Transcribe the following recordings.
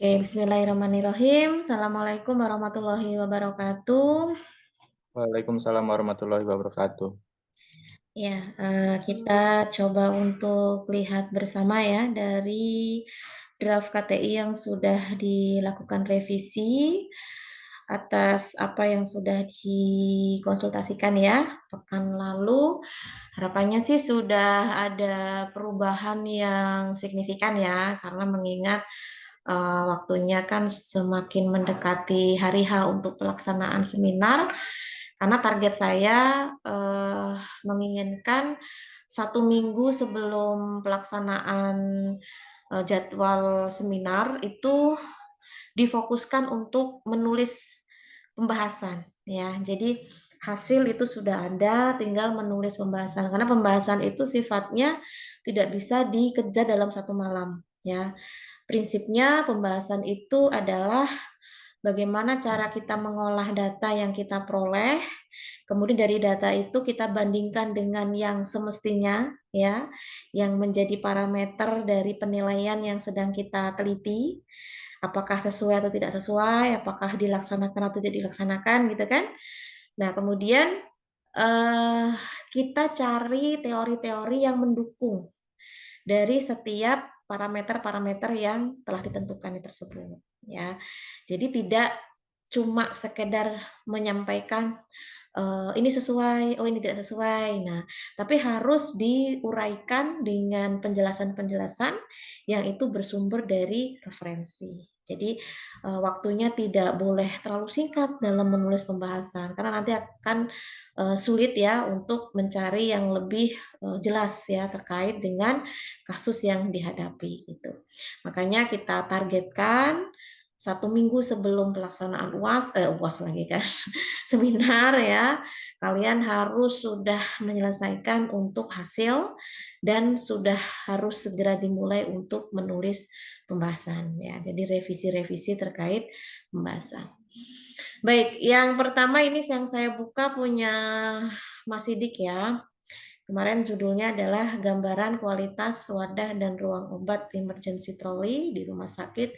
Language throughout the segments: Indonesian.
Oke, bismillahirrahmanirrahim. Assalamualaikum warahmatullahi wabarakatuh. Waalaikumsalam warahmatullahi wabarakatuh. Ya, kita coba untuk lihat bersama ya dari draft KTI yang sudah dilakukan revisi atas apa yang sudah dikonsultasikan ya pekan lalu. Harapannya sih sudah ada perubahan yang signifikan ya, karena mengingat waktunya kan semakin mendekati hari H untuk pelaksanaan seminar. Karena target saya menginginkan 1 minggu sebelum pelaksanaan jadwal seminar itu difokuskan untuk menulis pembahasan ya. Jadi hasil itu sudah ada, tinggal menulis pembahasan. Karena pembahasan itu sifatnya tidak bisa dikejar dalam 1 malam ya. Prinsipnya pembahasan itu adalah bagaimana cara kita mengolah data yang kita peroleh, kemudian dari data itu kita bandingkan dengan yang semestinya, ya, yang menjadi parameter dari penilaian yang sedang kita teliti, apakah sesuai atau tidak sesuai, apakah dilaksanakan atau tidak dilaksanakan, gitu kan? Nah, kemudian eh, kita cari teori-teori yang mendukung dari setiap parameter-parameter yang telah ditentukan tersebut ya. Jadi tidak cuma sekedar menyampaikan ini sesuai, oh ini tidak sesuai. Nah, tapi harus diuraikan dengan penjelasan-penjelasan yang itu bersumber dari referensi. Jadi waktunya tidak boleh terlalu singkat dalam menulis pembahasan karena nanti akan sulit ya untuk mencari yang lebih jelas ya terkait dengan kasus yang dihadapi itu. Makanya kita targetkan 1 minggu sebelum pelaksanaan UAS lagi kan, seminar ya, kalian harus sudah menyelesaikan untuk hasil dan sudah harus segera dimulai untuk menulis pembahasan ya. Jadi revisi-revisi terkait pembahasan. Baik, yang pertama ini yang saya buka punya Mas Sidik ya. Kemarin judulnya adalah gambaran kualitas wadah dan ruang obat emergency trolley di Rumah Sakit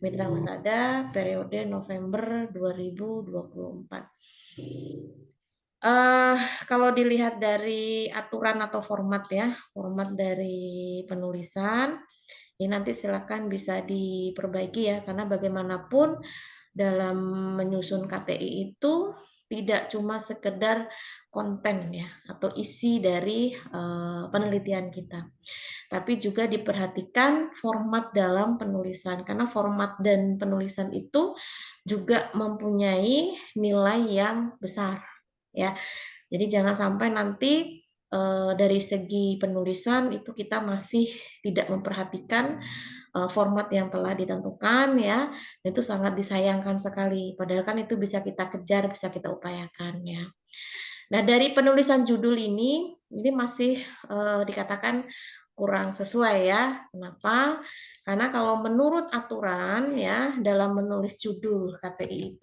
Mitra Husada periode November 2024. Kalau dilihat dari aturan atau format ya, format dari penulisan, ini nanti silakan bisa diperbaiki ya, karena bagaimanapun dalam menyusun KTI itu tidak cuma sekedar konten ya atau isi dari penelitian kita, tapi juga diperhatikan format dalam penulisan karena format dan penulisan itu juga mempunyai nilai yang besar ya. Jadi jangan sampai nanti dari segi penulisan itu kita masih tidak memperhatikan format yang telah ditentukan ya, itu sangat disayangkan sekali. Padahal kan itu bisa kita kejar, bisa kita upayakan ya. Nah, dari penulisan judul ini masih dikatakan kurang sesuai ya. Kenapa? Karena kalau menurut aturan ya dalam menulis judul KTI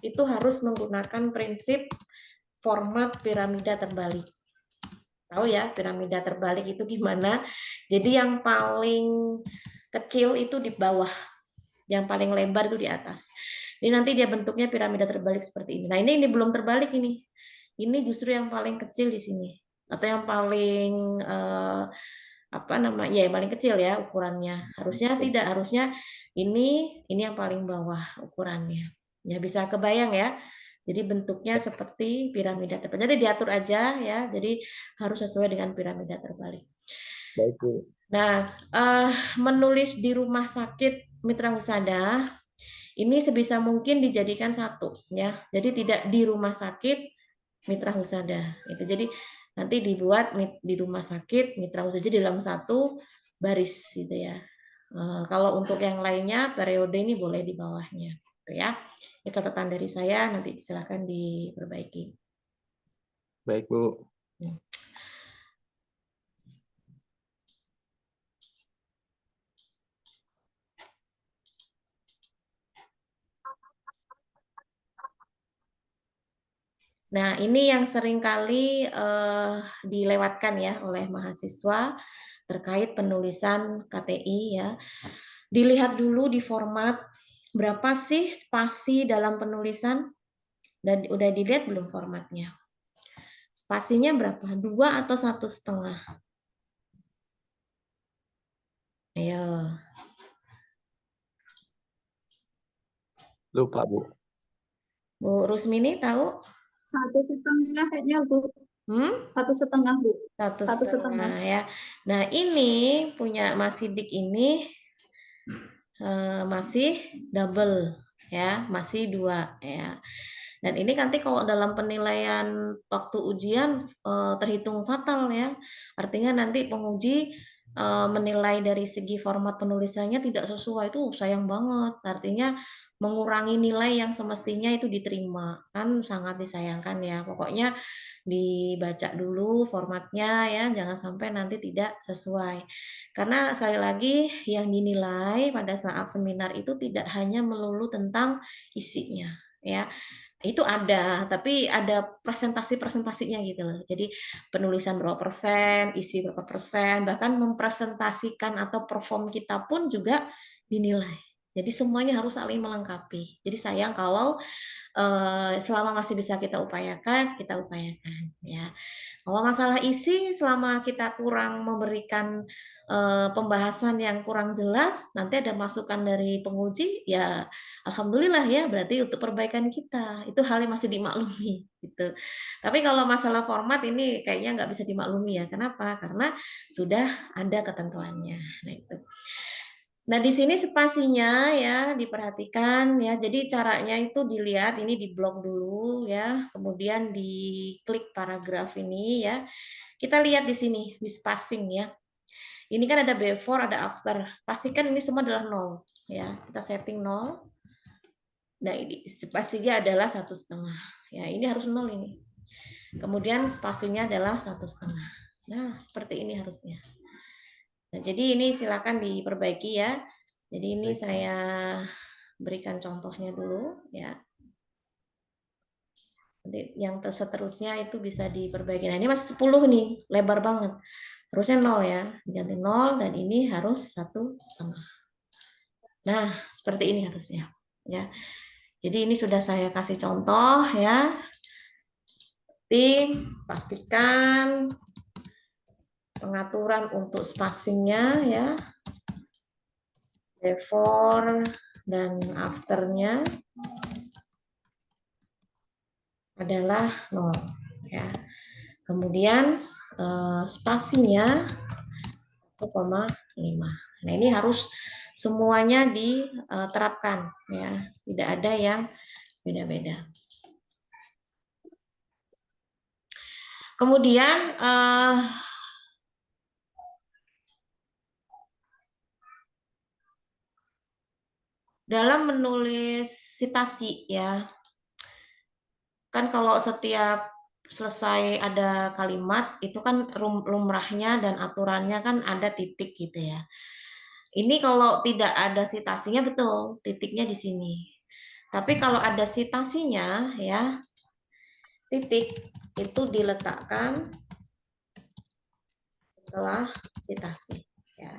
itu harus menggunakan prinsip format piramida terbalik. Tahu ya piramida terbalik itu gimana? Jadi yang paling kecil itu di bawah, yang paling lebar itu di atas. Ini nanti dia bentuknya piramida terbalik seperti ini. Nah, ini belum terbalik ini. Ini justru yang paling kecil di sini atau yang paling apa nama? Ya, yang paling kecil ya ukurannya. Harusnya tidak, harusnya ini yang paling bawah ukurannya. Ya bisa kebayang ya. Jadi bentuknya seperti piramida terbalik. Jadi diatur aja ya. Jadi harus sesuai dengan piramida terbalik. Baik, Bu. Nah, menulis di rumah sakit Mitra Husada ini sebisa mungkin dijadikan satu ya. Jadi tidak di rumah sakit Mitra Husada. Itu jadi nanti dibuat di rumah sakit Mitra Husada dalam satu baris gitu ya. Kalau untuk yang lainnya periode ini boleh di bawahnya gitu ya. Ini catatan dari saya, nanti silakan diperbaiki. Baik, Bu. Nah, ini yang seringkali dilewatkan ya oleh mahasiswa terkait penulisan KTI ya. Dilihat dulu di format, berapa sih spasi dalam penulisan? Dan udah dilihat belum formatnya? Spasinya berapa? 2 atau 1,5? Ayo. Lupa, Bu. Bu Rusmini tahu? 1,5 kayaknya, Bu. 1,5, Bu. 1,5 ya. Nah, ini punya Mas Sidik ini masih double ya, masih 2 ya. Dan ini nanti kalau dalam penilaian waktu ujian terhitung fatal ya. Artinya nanti penguji menilai dari segi format penulisannya tidak sesuai, itu sayang banget. Artinya mengurangi nilai yang semestinya itu diterima, kan sangat disayangkan ya. Pokoknya dibaca dulu formatnya ya, jangan sampai nanti tidak sesuai. Karena sekali lagi yang dinilai pada saat seminar itu tidak hanya melulu tentang isinya ya. Itu ada, tapi ada presentasi-presentasinya gitu loh. Jadi penulisan berapa persen, isi berapa persen, bahkan mempresentasikan atau perform kita pun juga dinilai. Jadi semuanya harus saling melengkapi. Jadi sayang kalau selama masih bisa kita upayakan ya. Kalau masalah isi, selama kita kurang memberikan pembahasan yang kurang jelas, nanti ada masukan dari penguji, ya alhamdulillah ya, berarti untuk perbaikan kita. Itu hal yang masih dimaklumi gitu. Tapi kalau masalah format ini kayaknya nggak bisa dimaklumi ya. Kenapa? Karena sudah ada ketentuannya. Nah itu. Nah, di sini spasinya ya diperhatikan ya. Jadi caranya itu dilihat ini di blok dulu ya, kemudian diklik paragraf ini ya. Kita lihat di sini di spacing ya. Ini kan ada before, ada after. Pastikan ini semua adalah 0 ya. Kita setting 0. Nah, ini spasinya adalah 1,5. Ya, ini harus 0 ini. Kemudian spasinya adalah 1,5. Nah, seperti ini harusnya. Nah, jadi ini silakan diperbaiki ya. Jadi ini Baik. saya berikan contohnya dulu ya. Nanti yang seterusnya itu bisa diperbaiki. Nah, ini masih 10 nih, lebar banget. Harusnya 0 ya, diganti 0 dan ini harus 1,5. Nah, seperti ini harusnya ya. Jadi ini sudah saya kasih contoh ya. Jadi pastikan pengaturan untuk spacingnya ya, before dan afternya adalah 0 ya. Kemudian spasinya 1,5. Nah, ini harus semuanya diterapkan ya. Tidak ada yang beda-beda. Kemudian dalam menulis citasi ya, kan kalau setiap selesai ada kalimat itu kan lumrahnya dan aturannya kan ada titik gitu ya. Ini kalau tidak ada citasinya betul, titiknya di sini. Tapi kalau ada citasinya ya, titik itu diletakkan setelah citasi ya.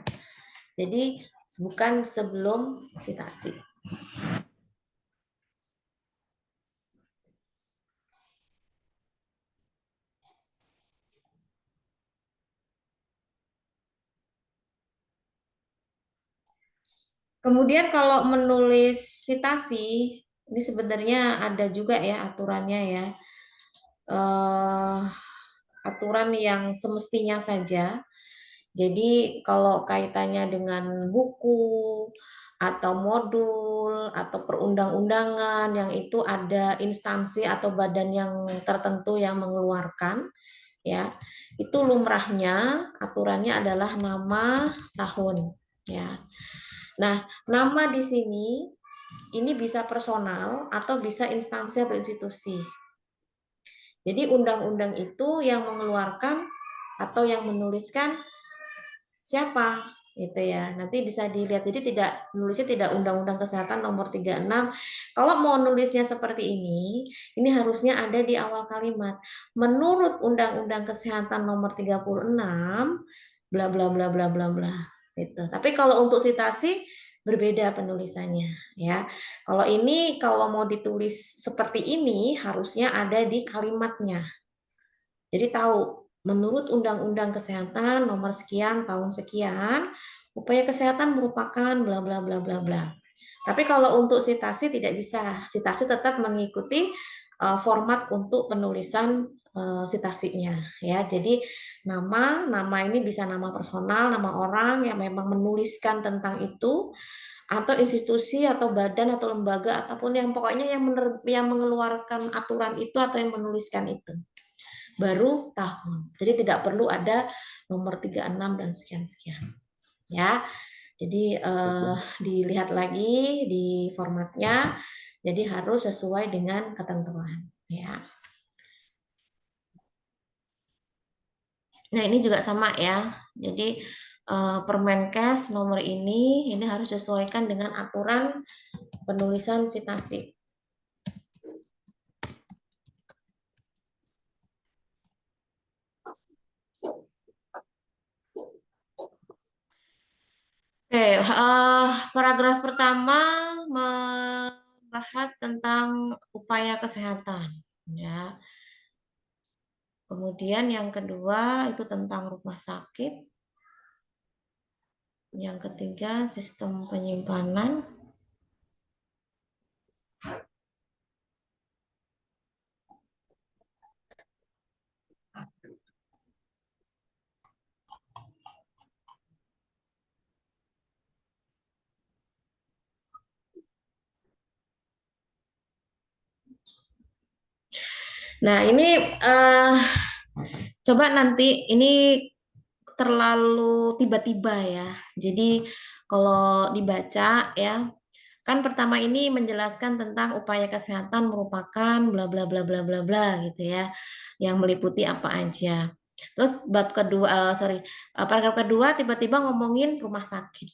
Jadi bukan sebelum citasi. Kemudian kalau menulis citasi, ini sebenarnya ada juga ya aturannya ya. Aturan yang semestinya saja. Jadi kalau kaitannya dengan buku atau modul atau perundang-undangan yang itu ada instansi atau badan yang tertentu yang mengeluarkan ya, itu lumrahnya aturannya adalah nama tahun ya. Nah, nama di sini ini bisa personal atau bisa instansi atau institusi. Jadi undang-undang itu yang mengeluarkan atau yang menuliskan siapa gitu ya. Nanti bisa dilihat. Jadi tidak nulisnya tidak Undang-Undang Kesehatan nomor 36. Kalau mau nulisnya seperti ini harusnya ada di awal kalimat. Menurut Undang-Undang Kesehatan nomor 36 bla bla bla bla bla bla gitu. Tapi kalau untuk citasi berbeda penulisannya ya. Kalau ini kalau mau ditulis seperti ini harusnya ada di kalimatnya. Jadi tahu menurut Undang-Undang Kesehatan nomor sekian tahun sekian, upaya kesehatan merupakan bla bla bla bla bla. Tapi kalau untuk sitasi tidak bisa. Sitasi tetap mengikuti format untuk penulisan sitasinya ya. Jadi nama ini bisa nama personal, nama orang yang memang menuliskan tentang itu, atau institusi atau badan atau lembaga ataupun yang pokoknya yang mengeluarkan aturan itu atau yang menuliskan itu. Baru tahun. Jadi tidak perlu ada nomor 36 dan sekian-sekian. Ya. Jadi dilihat lagi di formatnya. Jadi harus sesuai dengan ketentuan, ya. Nah, ini juga sama ya. Jadi Permenkes nomor ini harus disesuaikan dengan aturan penulisan sitasi. Oke, paragraf pertama membahas tentang upaya kesehatan, ya. Kemudian yang kedua itu tentang rumah sakit. Yang ketiga sistem penyimpanan. Nah, ini coba nanti ini terlalu tiba-tiba ya. Jadi kalau dibaca ya, kan pertama ini menjelaskan tentang upaya kesehatan merupakan bla bla bla bla bla bla gitu ya, yang meliputi apa aja. Terus bab kedua, paragraf kedua tiba-tiba ngomongin rumah sakit.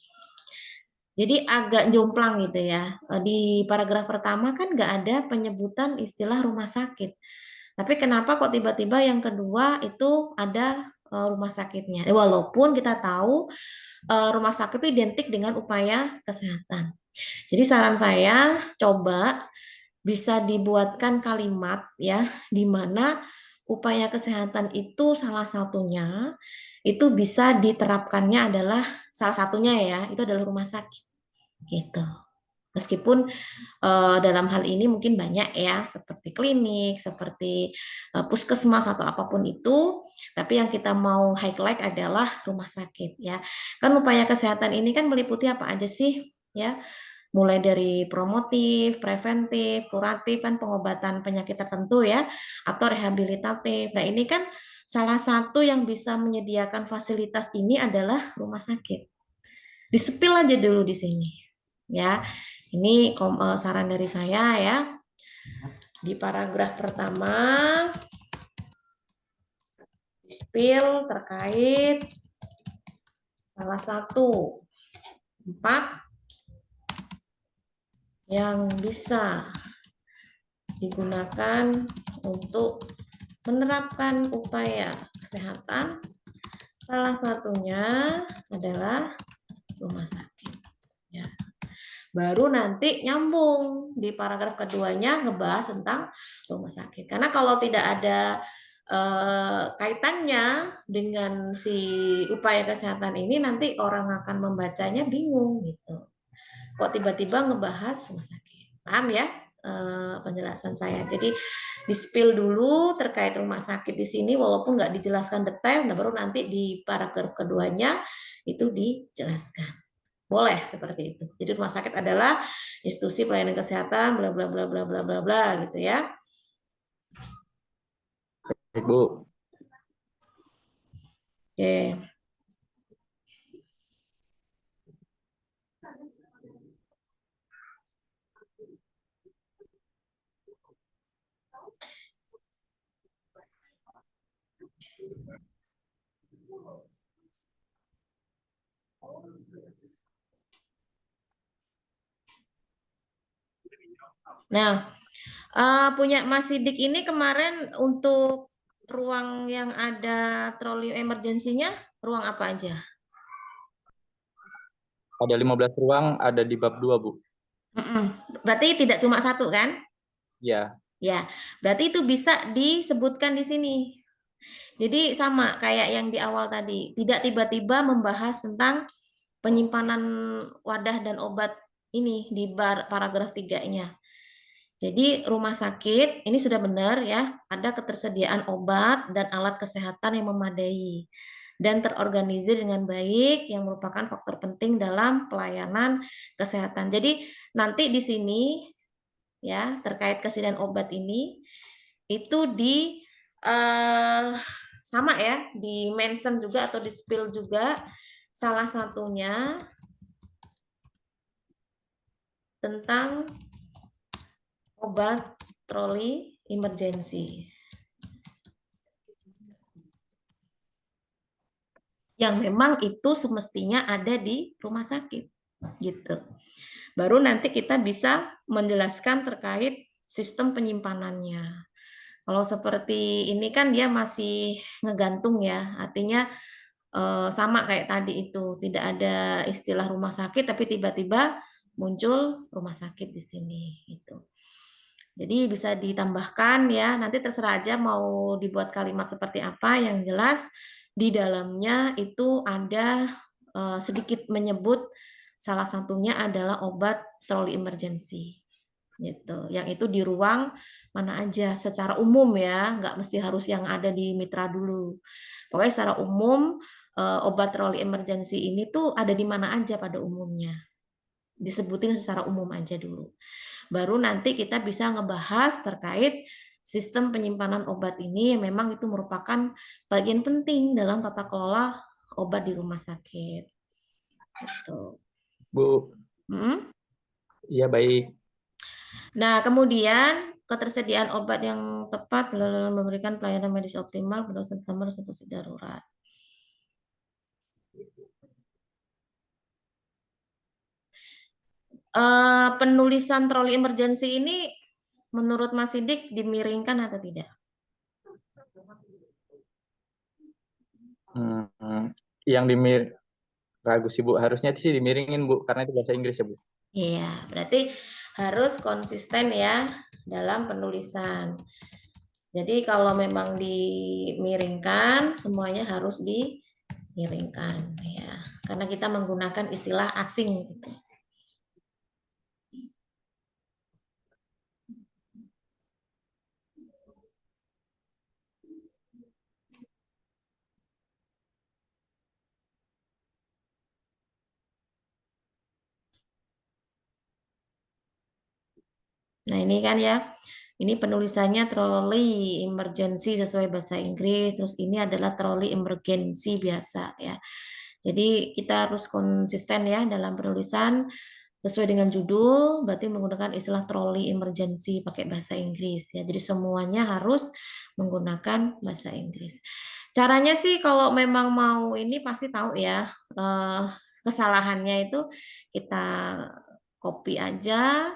Jadi agak jomplang gitu ya. Di paragraf pertama kan nggak ada penyebutan istilah rumah sakit. Tapi kenapa kok tiba-tiba yang kedua itu ada rumah sakitnya? Walaupun kita tahu rumah sakit itu identik dengan upaya kesehatan. Jadi saran saya coba bisa dibuatkan kalimat ya, di mana upaya kesehatan itu salah satunya itu bisa diterapkannya adalah salah satunya ya, itu adalah rumah sakit gitu. Meskipun dalam hal ini mungkin banyak ya, seperti klinik, seperti puskesmas atau apapun itu, tapi yang kita mau highlight adalah rumah sakit ya. Kan upaya kesehatan ini kan meliputi apa aja sih ya? Mulai dari promotif, preventif, kuratif, kan pengobatan penyakit tertentu ya, atau rehabilitatif. Nah, ini kan salah satu yang bisa menyediakan fasilitas ini adalah rumah sakit. Disepil aja dulu di sini. Ya. Ini saran dari saya ya. Di paragraf pertama disepil terkait salah satu 4 yang bisa digunakan untuk menerapkan upaya kesehatan. Salah satunya adalah rumah sakit. Ya. Baru nanti nyambung di paragraf keduanya ngebahas tentang rumah sakit. Karena kalau tidak ada kaitannya dengan si upaya kesehatan ini, nanti orang akan membacanya bingung gitu. Kok tiba-tiba ngebahas rumah sakit? Paham ya penjelasan saya? Jadi di-spill dulu terkait rumah sakit di sini, walaupun nggak dijelaskan detail, nah baru nanti di paragraf keduanya itu dijelaskan. Boleh seperti itu. Jadi rumah sakit adalah institusi pelayanan kesehatan, bla bla bla bla bla bla bla gitu ya. Bu. Oke. Nah, punya Mas Sidik ini kemarin untuk ruang yang ada troli emergensinya, ruang apa aja? Ada 15 ruang, ada di bab 2, Bu. Berarti tidak cuma satu kan? Ya. Ya, berarti itu bisa disebutkan di sini. Jadi sama kayak yang di awal tadi, tidak tiba-tiba membahas tentang penyimpanan wadah dan obat ini di paragraf 3-nya. Jadi rumah sakit ini sudah benar ya, ada ketersediaan obat dan alat kesehatan yang memadai dan terorganisir dengan baik yang merupakan faktor penting dalam pelayanan kesehatan. Jadi nanti di sini ya terkait kesediaan obat ini itu di sama ya, di mention juga atau di spill juga salah satunya tentang obat troli emergency yang memang itu semestinya ada di rumah sakit gitu. Baru nanti kita bisa menjelaskan terkait sistem penyimpanannya. Kalau seperti ini kan dia masih ngegantung ya, artinya sama kayak tadi itu, tidak ada istilah rumah sakit tapi tiba-tiba muncul rumah sakit di sini gitu. Jadi bisa ditambahkan ya, nanti terserah aja mau dibuat kalimat seperti apa, yang jelas di dalamnya itu ada sedikit menyebut salah satunya adalah obat troli emergency gitu. Yang itu di ruang mana aja secara umum ya, nggak mesti harus yang ada di mitra dulu. Pokoknya secara umum obat troli emergency ini tuh ada di mana aja pada umumnya. Disebutin secara umum aja dulu. Baru nanti kita bisa ngebahas terkait sistem penyimpanan obat ini yang memang itu merupakan bagian penting dalam tata kelola obat di rumah sakit. Gitu. Bu. Iya, baik. Nah, kemudian ketersediaan obat yang tepat dalam memberikan pelayanan medis optimal pada situasi darurat. Penulisan troli emergency ini menurut Mas Sidik dimiringkan atau tidak? Yang ragu sih Bu, harusnya sih dimiringin Bu, karena itu bahasa Inggris ya Bu. Iya, berarti harus konsisten ya dalam penulisan. Jadi kalau memang dimiringkan, semuanya harus dimiringkan ya, karena kita menggunakan istilah asing gitu. Nah ini kan ya, ini penulisannya troli emergency sesuai bahasa Inggris, terus ini adalah troli emergency biasa ya. Jadi kita harus konsisten ya dalam penulisan sesuai dengan judul, berarti menggunakan istilah troli emergency pakai bahasa Inggris ya. Jadi semuanya harus menggunakan bahasa Inggris. Caranya sih kalau memang mau ini pasti tahu ya, kesalahannya itu kita copy aja,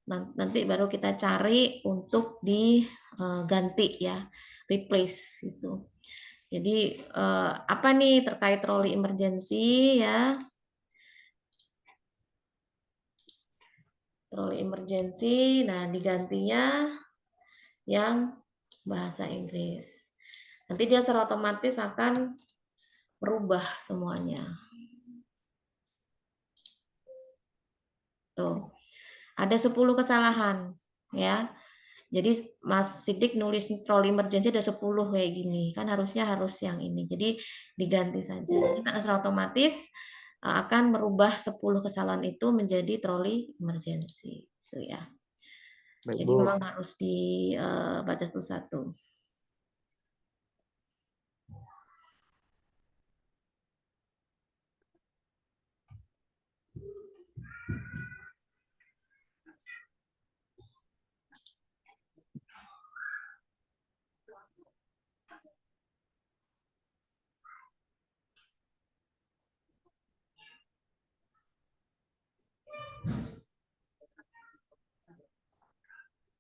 nanti baru kita cari untuk diganti ya, replace gitu. Jadi apa nih terkait troli emergency ya? Troli emergency, nah digantinya yang bahasa Inggris. Nanti dia secara otomatis akan merubah semuanya. Tuh. Ada 10 kesalahan ya. Jadi Mas Sidik nulis troli emergency ada 10 kayak gini. Kan harusnya harus yang ini. Jadi diganti saja. Jadi secara otomatis akan merubah 10 kesalahan itu menjadi troli emergency. Itu ya. Baik, Jadi Bu. memang harus dibaca satu-satu.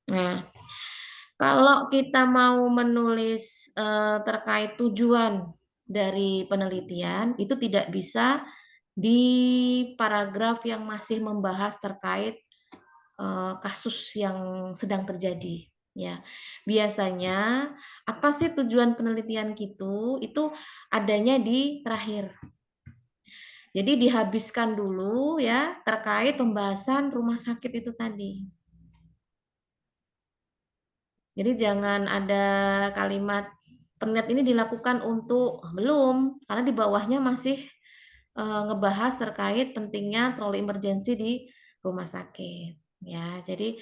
Nah, kalau kita mau menulis terkait tujuan dari penelitian, itu tidak bisa di paragraf yang masih membahas terkait kasus yang sedang terjadi. Ya, biasanya apa sih tujuan penelitian gitu? Itu adanya di terakhir. Jadi dihabiskan dulu ya terkait pembahasan rumah sakit itu tadi. Jadi jangan ada kalimat penelitian ini dilakukan untuk belum, karena di bawahnya masih ngebahas terkait pentingnya trolley emergency di rumah sakit. Ya, jadi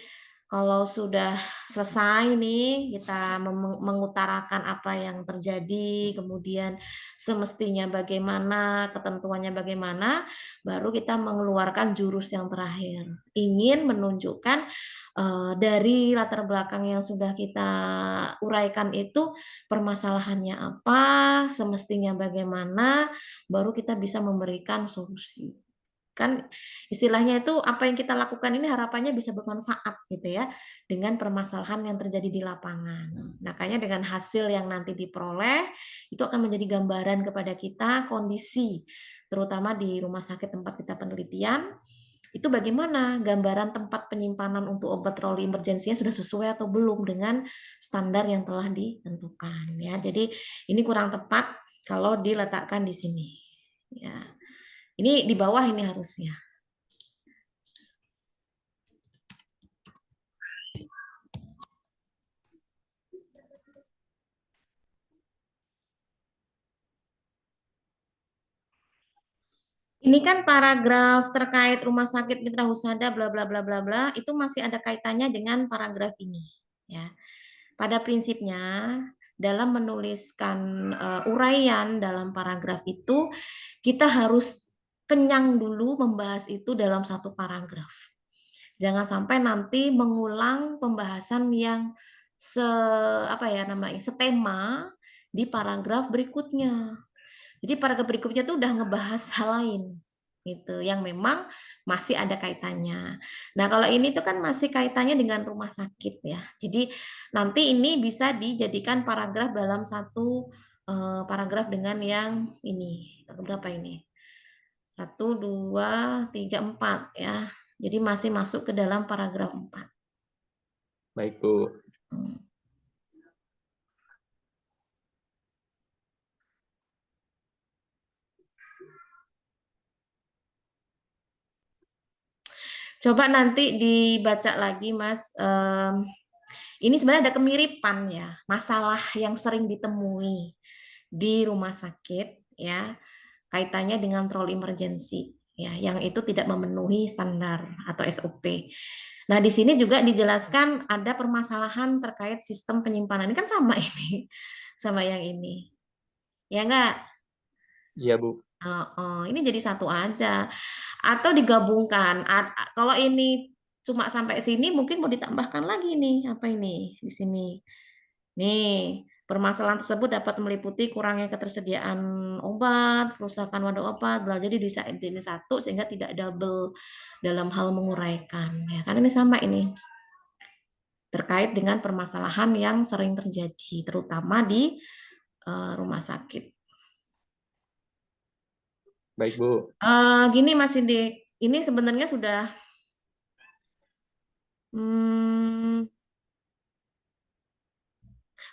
kalau sudah selesai nih kita mengutarakan apa yang terjadi, kemudian semestinya bagaimana, ketentuannya bagaimana, baru kita mengeluarkan jurus yang terakhir. Ingin menunjukkan dari latar belakang yang sudah kita uraikan itu permasalahannya apa, semestinya bagaimana, baru kita bisa memberikan solusi. Kan istilahnya itu apa yang kita lakukan ini harapannya bisa bermanfaat gitu ya dengan permasalahan yang terjadi di lapangan. Makanya dengan hasil yang nanti diperoleh itu akan menjadi gambaran kepada kita kondisi terutama di rumah sakit tempat kita penelitian itu bagaimana gambaran tempat penyimpanan untuk obat trolley emergensinya sudah sesuai atau belum dengan standar yang telah ditentukan ya. Jadi ini kurang tepat kalau diletakkan di sini. Ya. Ini di bawah ini harusnya. Ini kan paragraf terkait rumah sakit Mitra Husada bla bla bla bla bla itu masih ada kaitannya dengan paragraf ini ya. Pada prinsipnya dalam menuliskan uraian dalam paragraf itu kita harus kenyang dulu membahas itu dalam satu paragraf. Jangan sampai nanti mengulang pembahasan yang setema di paragraf berikutnya. Jadi paragraf berikutnya tuh udah ngebahas hal lain gitu yang memang masih ada kaitannya. Nah, kalau ini tuh kan masih kaitannya dengan rumah sakit ya. Jadi nanti ini bisa dijadikan paragraf dalam satu paragraf dengan yang ini. Berapa ini? 1, 2, 3, 4 ya. Jadi masih masuk ke dalam paragraf 4. Baik, Bu. Coba nanti dibaca lagi, Mas. Ini sebenarnya ada kemiripan ya, masalah yang sering ditemui di rumah sakit ya, kaitannya dengan trolley emergency ya, yang itu tidak memenuhi standar atau SOP. Nah, di sini juga dijelaskan ada permasalahan terkait sistem penyimpanan. Ini kan sama ini, sama yang ini. Ya enggak? Iya, Bu. Ini jadi satu aja. Atau digabungkan. Kalau ini cuma sampai sini, mungkin mau ditambahkan lagi nih. Apa ini? Di sini. Nih, permasalahan tersebut dapat meliputi kurangnya ketersediaan obat, kerusakan wadah obat, jadi di ini satu sehingga tidak double dalam hal menguraikan. Ya, karena ini sama ini. Terkait dengan permasalahan yang sering terjadi, terutama di rumah sakit. Baik, Bu. Gini Mas Indik, ini sebenarnya sudah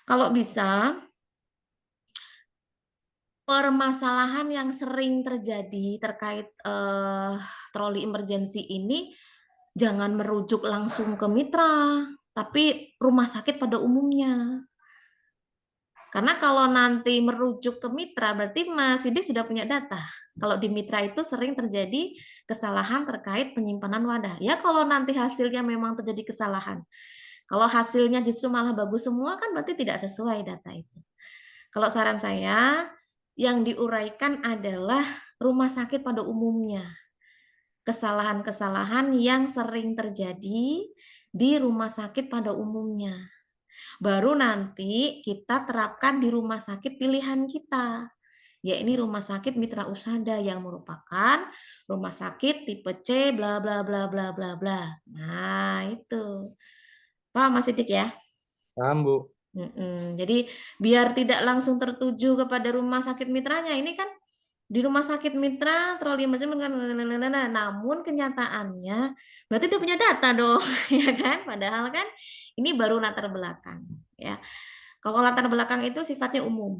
kalau bisa permasalahan yang sering terjadi terkait trolley emergency ini jangan merujuk langsung ke mitra, tapi rumah sakit pada umumnya. Karena kalau nanti merujuk ke mitra, berarti Mas Sidik sudah punya data. Kalau di mitra itu sering terjadi kesalahan terkait penyimpanan wadah. Ya kalau nanti hasilnya memang terjadi kesalahan. Kalau hasilnya justru malah bagus semua, kan berarti tidak sesuai data itu. Kalau saran saya, yang diuraikan adalah rumah sakit pada umumnya. Kesalahan-kesalahan yang sering terjadi di rumah sakit pada umumnya. Baru nanti kita terapkan di rumah sakit pilihan kita, yakni rumah sakit Mitra Usada yang merupakan rumah sakit tipe C bla bla bla bla bla bla. Nah, itu. Paham Mas Sidik ya? Paham, Bu. Jadi biar tidak langsung tertuju kepada rumah sakit mitranya, ini kan di rumah sakit mitra troli emergency namun kenyataannya berarti dia punya data dong ya kan, padahal kan ini baru latar belakang ya. Kalau latar belakang itu sifatnya umum,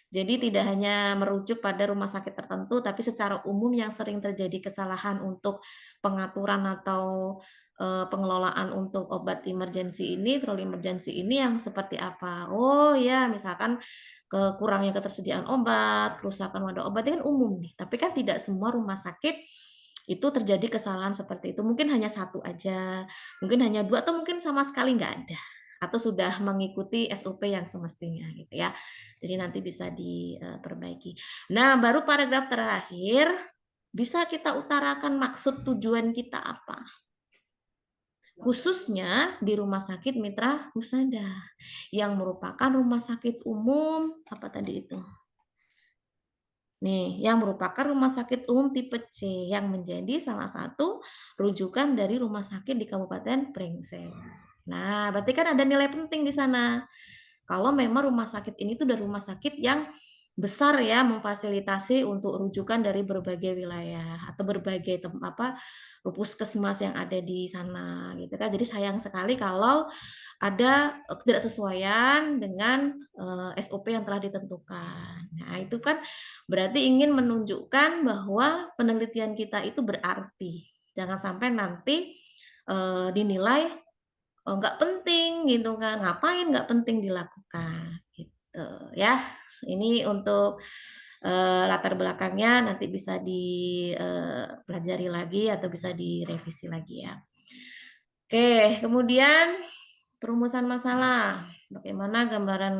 jadi tidak hanya merujuk pada rumah sakit tertentu, tapi secara umum yang sering terjadi kesalahan untuk pengaturan atau pengelolaan untuk obat emergency ini, troli emergency ini yang seperti apa? Oh ya, misalkan kurangnya ketersediaan obat, kerusakan wadah obat, itu kan umum nih. Tapi kan tidak semua rumah sakit itu terjadi kesalahan seperti itu. Mungkin hanya satu aja, mungkin hanya dua, atau mungkin sama sekali nggak ada, atau sudah mengikuti SOP yang semestinya gitu ya. Jadi nanti bisa diperbaiki. Nah, baru paragraf terakhir bisa kita utarakan maksud tujuan kita apa. Khususnya di Rumah Sakit Mitra Husada yang merupakan rumah sakit umum apa tadi itu? Nih, yang merupakan rumah sakit umum tipe C yang menjadi salah satu rujukan dari rumah sakit di Kabupaten Brengsek. Nah, berarti kan ada nilai penting di sana. Kalau memang rumah sakit ini tuh dari rumah sakit yang besar ya, memfasilitasi untuk rujukan dari berbagai wilayah atau berbagai puskesmas yang ada di sana gitu kan. Jadi sayang sekali kalau ada ketidaksesuaian dengan SOP yang telah ditentukan. Nah, itu kan berarti ingin menunjukkan bahwa penelitian kita itu berarti. Jangan sampai nanti dinilai nggak penting gitu kan, ngapain nggak penting dilakukan gitu ya. Ini untuk latar belakangnya nanti bisa dipelajari lagi atau bisa direvisi lagi ya. Oke, kemudian perumusan masalah. Bagaimana gambaran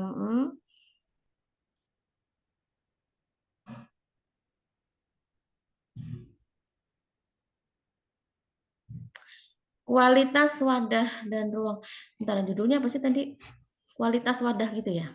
kualitas wadah dan ruang. Bentar, judulnya apa sih tadi? Kualitas wadah gitu ya.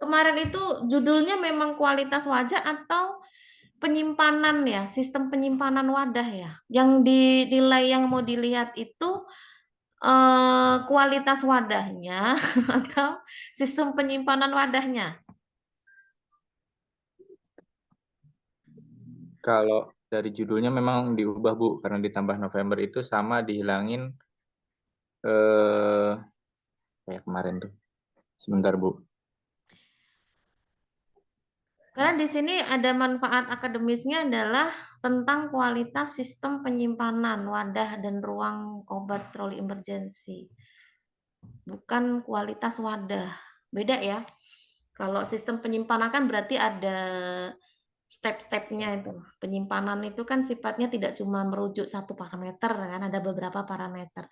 Kemarin itu judulnya memang kualitas wadah atau penyimpanan ya, sistem penyimpanan wadah ya. Yang dinilai, yang mau dilihat itu kualitas wadahnya atau sistem penyimpanan wadahnya. Kalau dari judulnya memang diubah Bu, karena ditambah November itu sama dihilangin kayak kemarin tuh. Sebentar Bu. Karena di sini ada manfaat akademisnya adalah tentang kualitas sistem penyimpanan wadah dan ruang obat troli emergency. Bukan kualitas wadah. Beda ya. Kalau sistem penyimpanan kan berarti ada step-stepnya itu. Penyimpanan itu kan sifatnya tidak cuma merujuk satu parameter kan, ada beberapa parameter.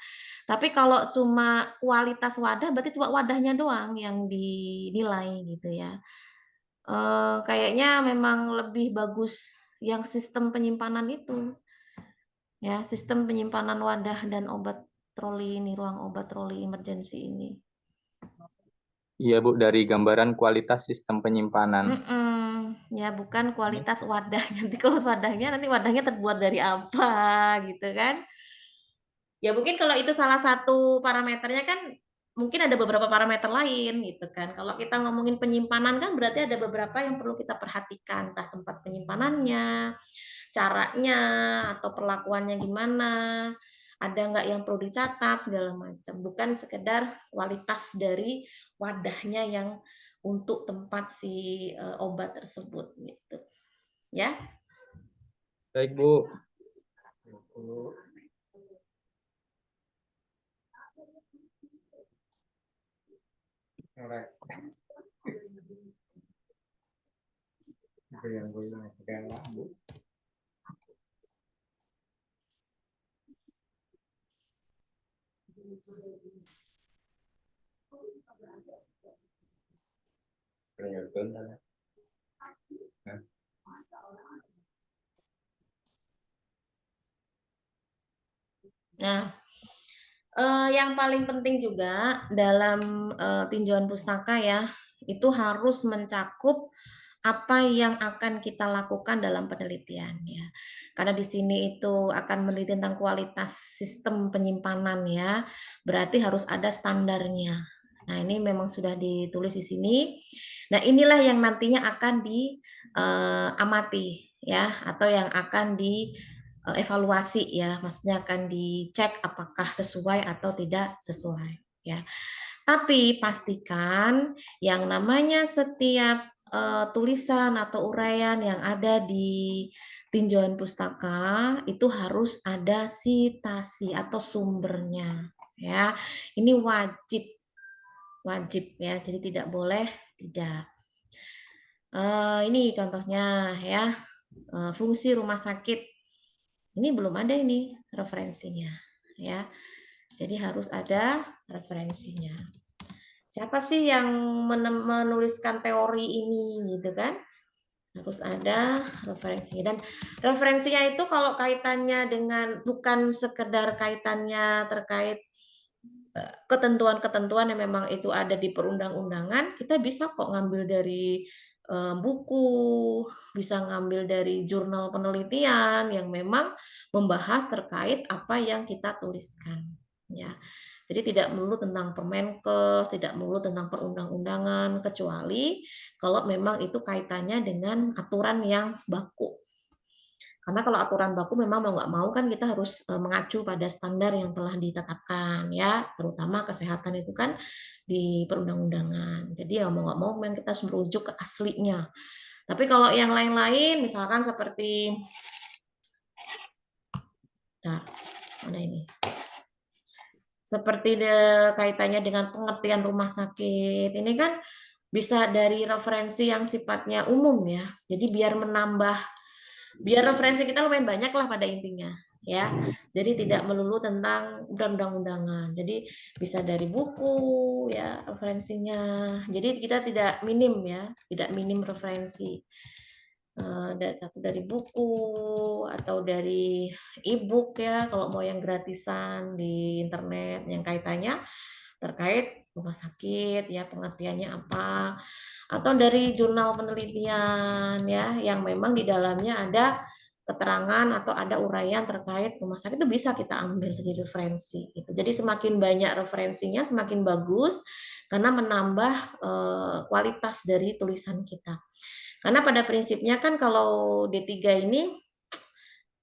Tapi kalau cuma kualitas wadah berarti cuma wadahnya doang yang dinilai gitu ya. Kayaknya memang lebih bagus yang sistem penyimpanan itu. Ya, sistem penyimpanan wadah dan obat troli ini, ruang obat troli emergency ini. Iya Bu, dari gambaran kualitas sistem penyimpanan. Ya, bukan kualitas wadah. Nanti kalau nanti wadahnya terbuat dari apa gitu kan. Ya mungkin kalau itu salah satu parameternya kan mungkin ada beberapa parameter lain gitu kan. Kalau kita ngomongin penyimpanan kan berarti ada beberapa yang perlu kita perhatikan, entah tempat penyimpanannya, caranya, atau perlakuannya gimana, ada nggak yang perlu dicatat, segala macam. Bukan sekedar kualitas dari wadahnya yang untuk tempat si obat tersebut gitu. Ya. Baik Bu. Nah, Yang paling penting juga dalam tinjauan pustaka ya, itu harus mencakup apa yang akan kita lakukan dalam penelitian ya. Karena di sini itu akan meneliti tentang kualitas sistem penyimpanan ya, berarti harus ada standarnya. Nah, ini memang sudah ditulis di sini. Nah, inilah yang nantinya akan diamati ya, atau yang akan evaluasi ya, maksudnya akan dicek apakah sesuai atau tidak sesuai ya. Tapi pastikan yang namanya setiap tulisan atau uraian yang ada di tinjauan pustaka itu harus ada sitasi atau sumbernya ya. Ini wajib ya, jadi tidak boleh tidak. Ini contohnya ya, fungsi rumah sakit. Ini belum ada ini referensinya ya. Jadi harus ada referensinya. Siapa sih yang menuliskan teori ini gitu kan? Harus ada referensinya. Dan referensinya itu kalau kaitannya dengan bukan sekedar kaitannya terkait ketentuan-ketentuan yang memang itu ada di perundang-undangan, kita bisa kok ngambil dari buku, bisa ngambil dari jurnal penelitian yang memang membahas terkait apa yang kita tuliskan ya. Jadi tidak melulu tentang Permenkes, tidak melulu tentang perundang-undangan, kecuali kalau memang itu kaitannya dengan aturan yang baku. Karena kalau aturan baku memang mau nggak mau kan kita harus mengacu pada standar yang telah ditetapkan ya, terutama kesehatan itu kan di perundang-undangan. Jadi ya mau nggak mau memang kita harus merujuk ke aslinya. Tapi kalau yang lain-lain misalkan seperti nah, mana ini? Seperti kaitannya dengan pengertian rumah sakit. Ini kan bisa dari referensi yang sifatnya umum ya. Jadi biar referensi kita lumayan banyak lah pada intinya ya. Jadi tidak melulu tentang perundang-undangan. Jadi bisa dari buku ya referensinya. Jadi kita tidak minim ya, tidak minim referensi. Dari buku atau dari e-book ya, kalau mau yang gratisan di internet yang kaitannya terkait rumah sakit ya, pengertiannya apa, atau dari jurnal penelitian ya yang memang di dalamnya ada keterangan atau ada uraian terkait rumah sakit, itu bisa kita ambil jadi referensi gitu. Jadi semakin banyak referensinya semakin bagus karena menambah kualitas dari tulisan kita. Karena pada prinsipnya kan kalau D3 ini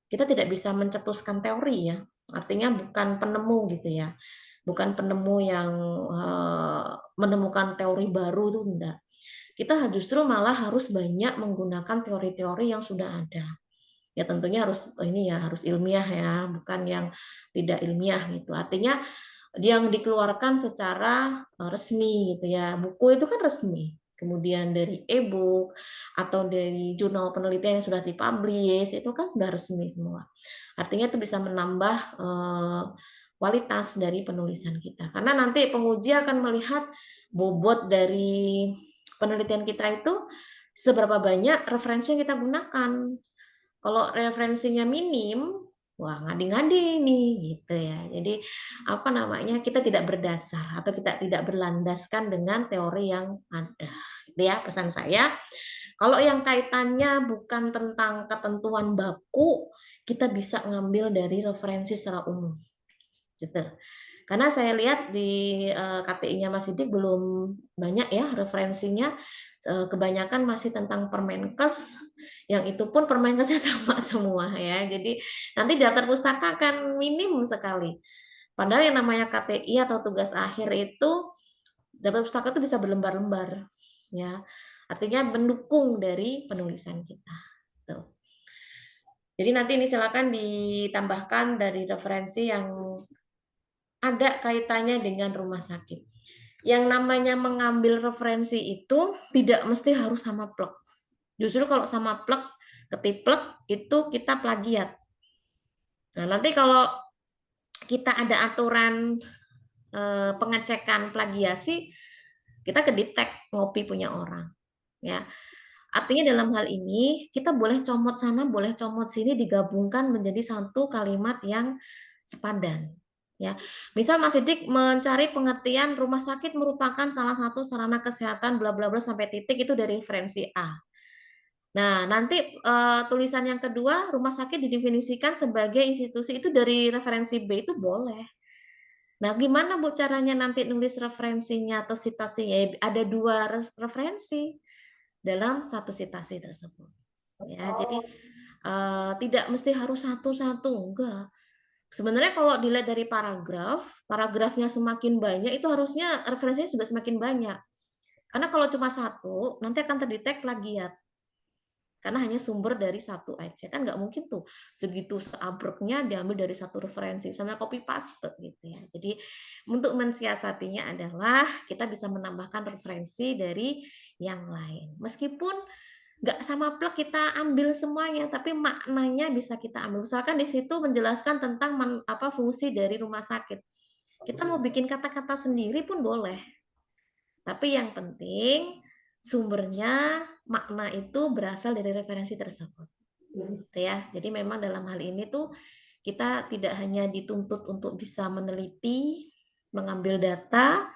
kita tidak bisa mencetuskan teori ya. Artinya bukan penemu gitu ya. Bukan penemu yang menemukan teori baru itu enggak. Kita justru malah harus banyak menggunakan teori-teori yang sudah ada. Ya tentunya harus ini ya harus ilmiah ya, bukan yang tidak ilmiah gitu. Artinya yang dikeluarkan secara resmi gitu ya. Buku itu kan resmi. Kemudian dari e-book atau dari jurnal penelitian yang sudah dipublish itu kan sudah resmi semua. Artinya itu bisa menambah kualitas dari penulisan kita. Karena nanti penguji akan melihat bobot dari penelitian kita itu seberapa banyak referensi yang kita gunakan. Kalau referensinya minim, wah ngadi-ngadi nih gitu ya. Jadi apa namanya kita tidak berdasar atau kita tidak berlandaskan dengan teori yang ada. Itu ya pesan saya. Kalau yang kaitannya bukan tentang ketentuan baku, kita bisa ngambil dari referensi secara umum. Gitu. Karena saya lihat di KTI-nya Mas Sidik belum banyak ya referensinya. Kebanyakan masih tentang Permenkes, yang itu pun Permenkesnya sama semua ya. Jadi nanti daftar pustaka akan minim sekali. Padahal yang namanya KTI atau tugas akhir itu daftar pustaka itu bisa berlembar-lembar ya. Artinya mendukung dari penulisan kita. Tuh. Jadi nanti ini silakan ditambahkan dari referensi yang ada kaitannya dengan rumah sakit. Yang namanya mengambil referensi itu tidak mesti harus sama plek. Justru kalau sama plek, ketiplek itu kita plagiat. Nah, nanti kalau kita ada aturan pengecekan plagiasi, kita kedetek ngopi punya orang. Ya. Artinya dalam hal ini kita boleh comot sana, boleh comot sini digabungkan menjadi satu kalimat yang sepadan. Ya, misal Mas Sidik mencari pengertian rumah sakit merupakan salah satu sarana kesehatan bla bla bla sampai titik itu dari referensi A. Nah, nanti tulisan yang kedua, rumah sakit didefinisikan sebagai institusi itu dari referensi B itu boleh. Nah, gimana Bu caranya nanti nulis referensinya atau citasinya? Ada 2 referensi dalam satu citasi tersebut. Ya, jadi tidak mesti harus satu-satu, enggak. Sebenarnya kalau dilihat dari paragrafnya semakin banyak, itu harusnya referensinya juga semakin banyak. Karena kalau cuma satu, nanti akan terdetek plagiat. Karena hanya sumber dari satu aja. Kan nggak mungkin tuh segitu seabruknya diambil dari satu referensi. Sama copy paste gitu ya. Jadi untuk mensiasatinya adalah kita bisa menambahkan referensi dari yang lain. Meskipun nggak sama plek kita ambil semuanya, tapi maknanya bisa kita ambil. Misalkan di situ menjelaskan tentang fungsi dari rumah sakit. Kita mau bikin kata-kata sendiri pun boleh. Tapi yang penting sumbernya, makna itu berasal dari referensi tersebut. Gitu ya. Jadi memang dalam hal ini tuh kita tidak hanya dituntut untuk bisa meneliti, mengambil data,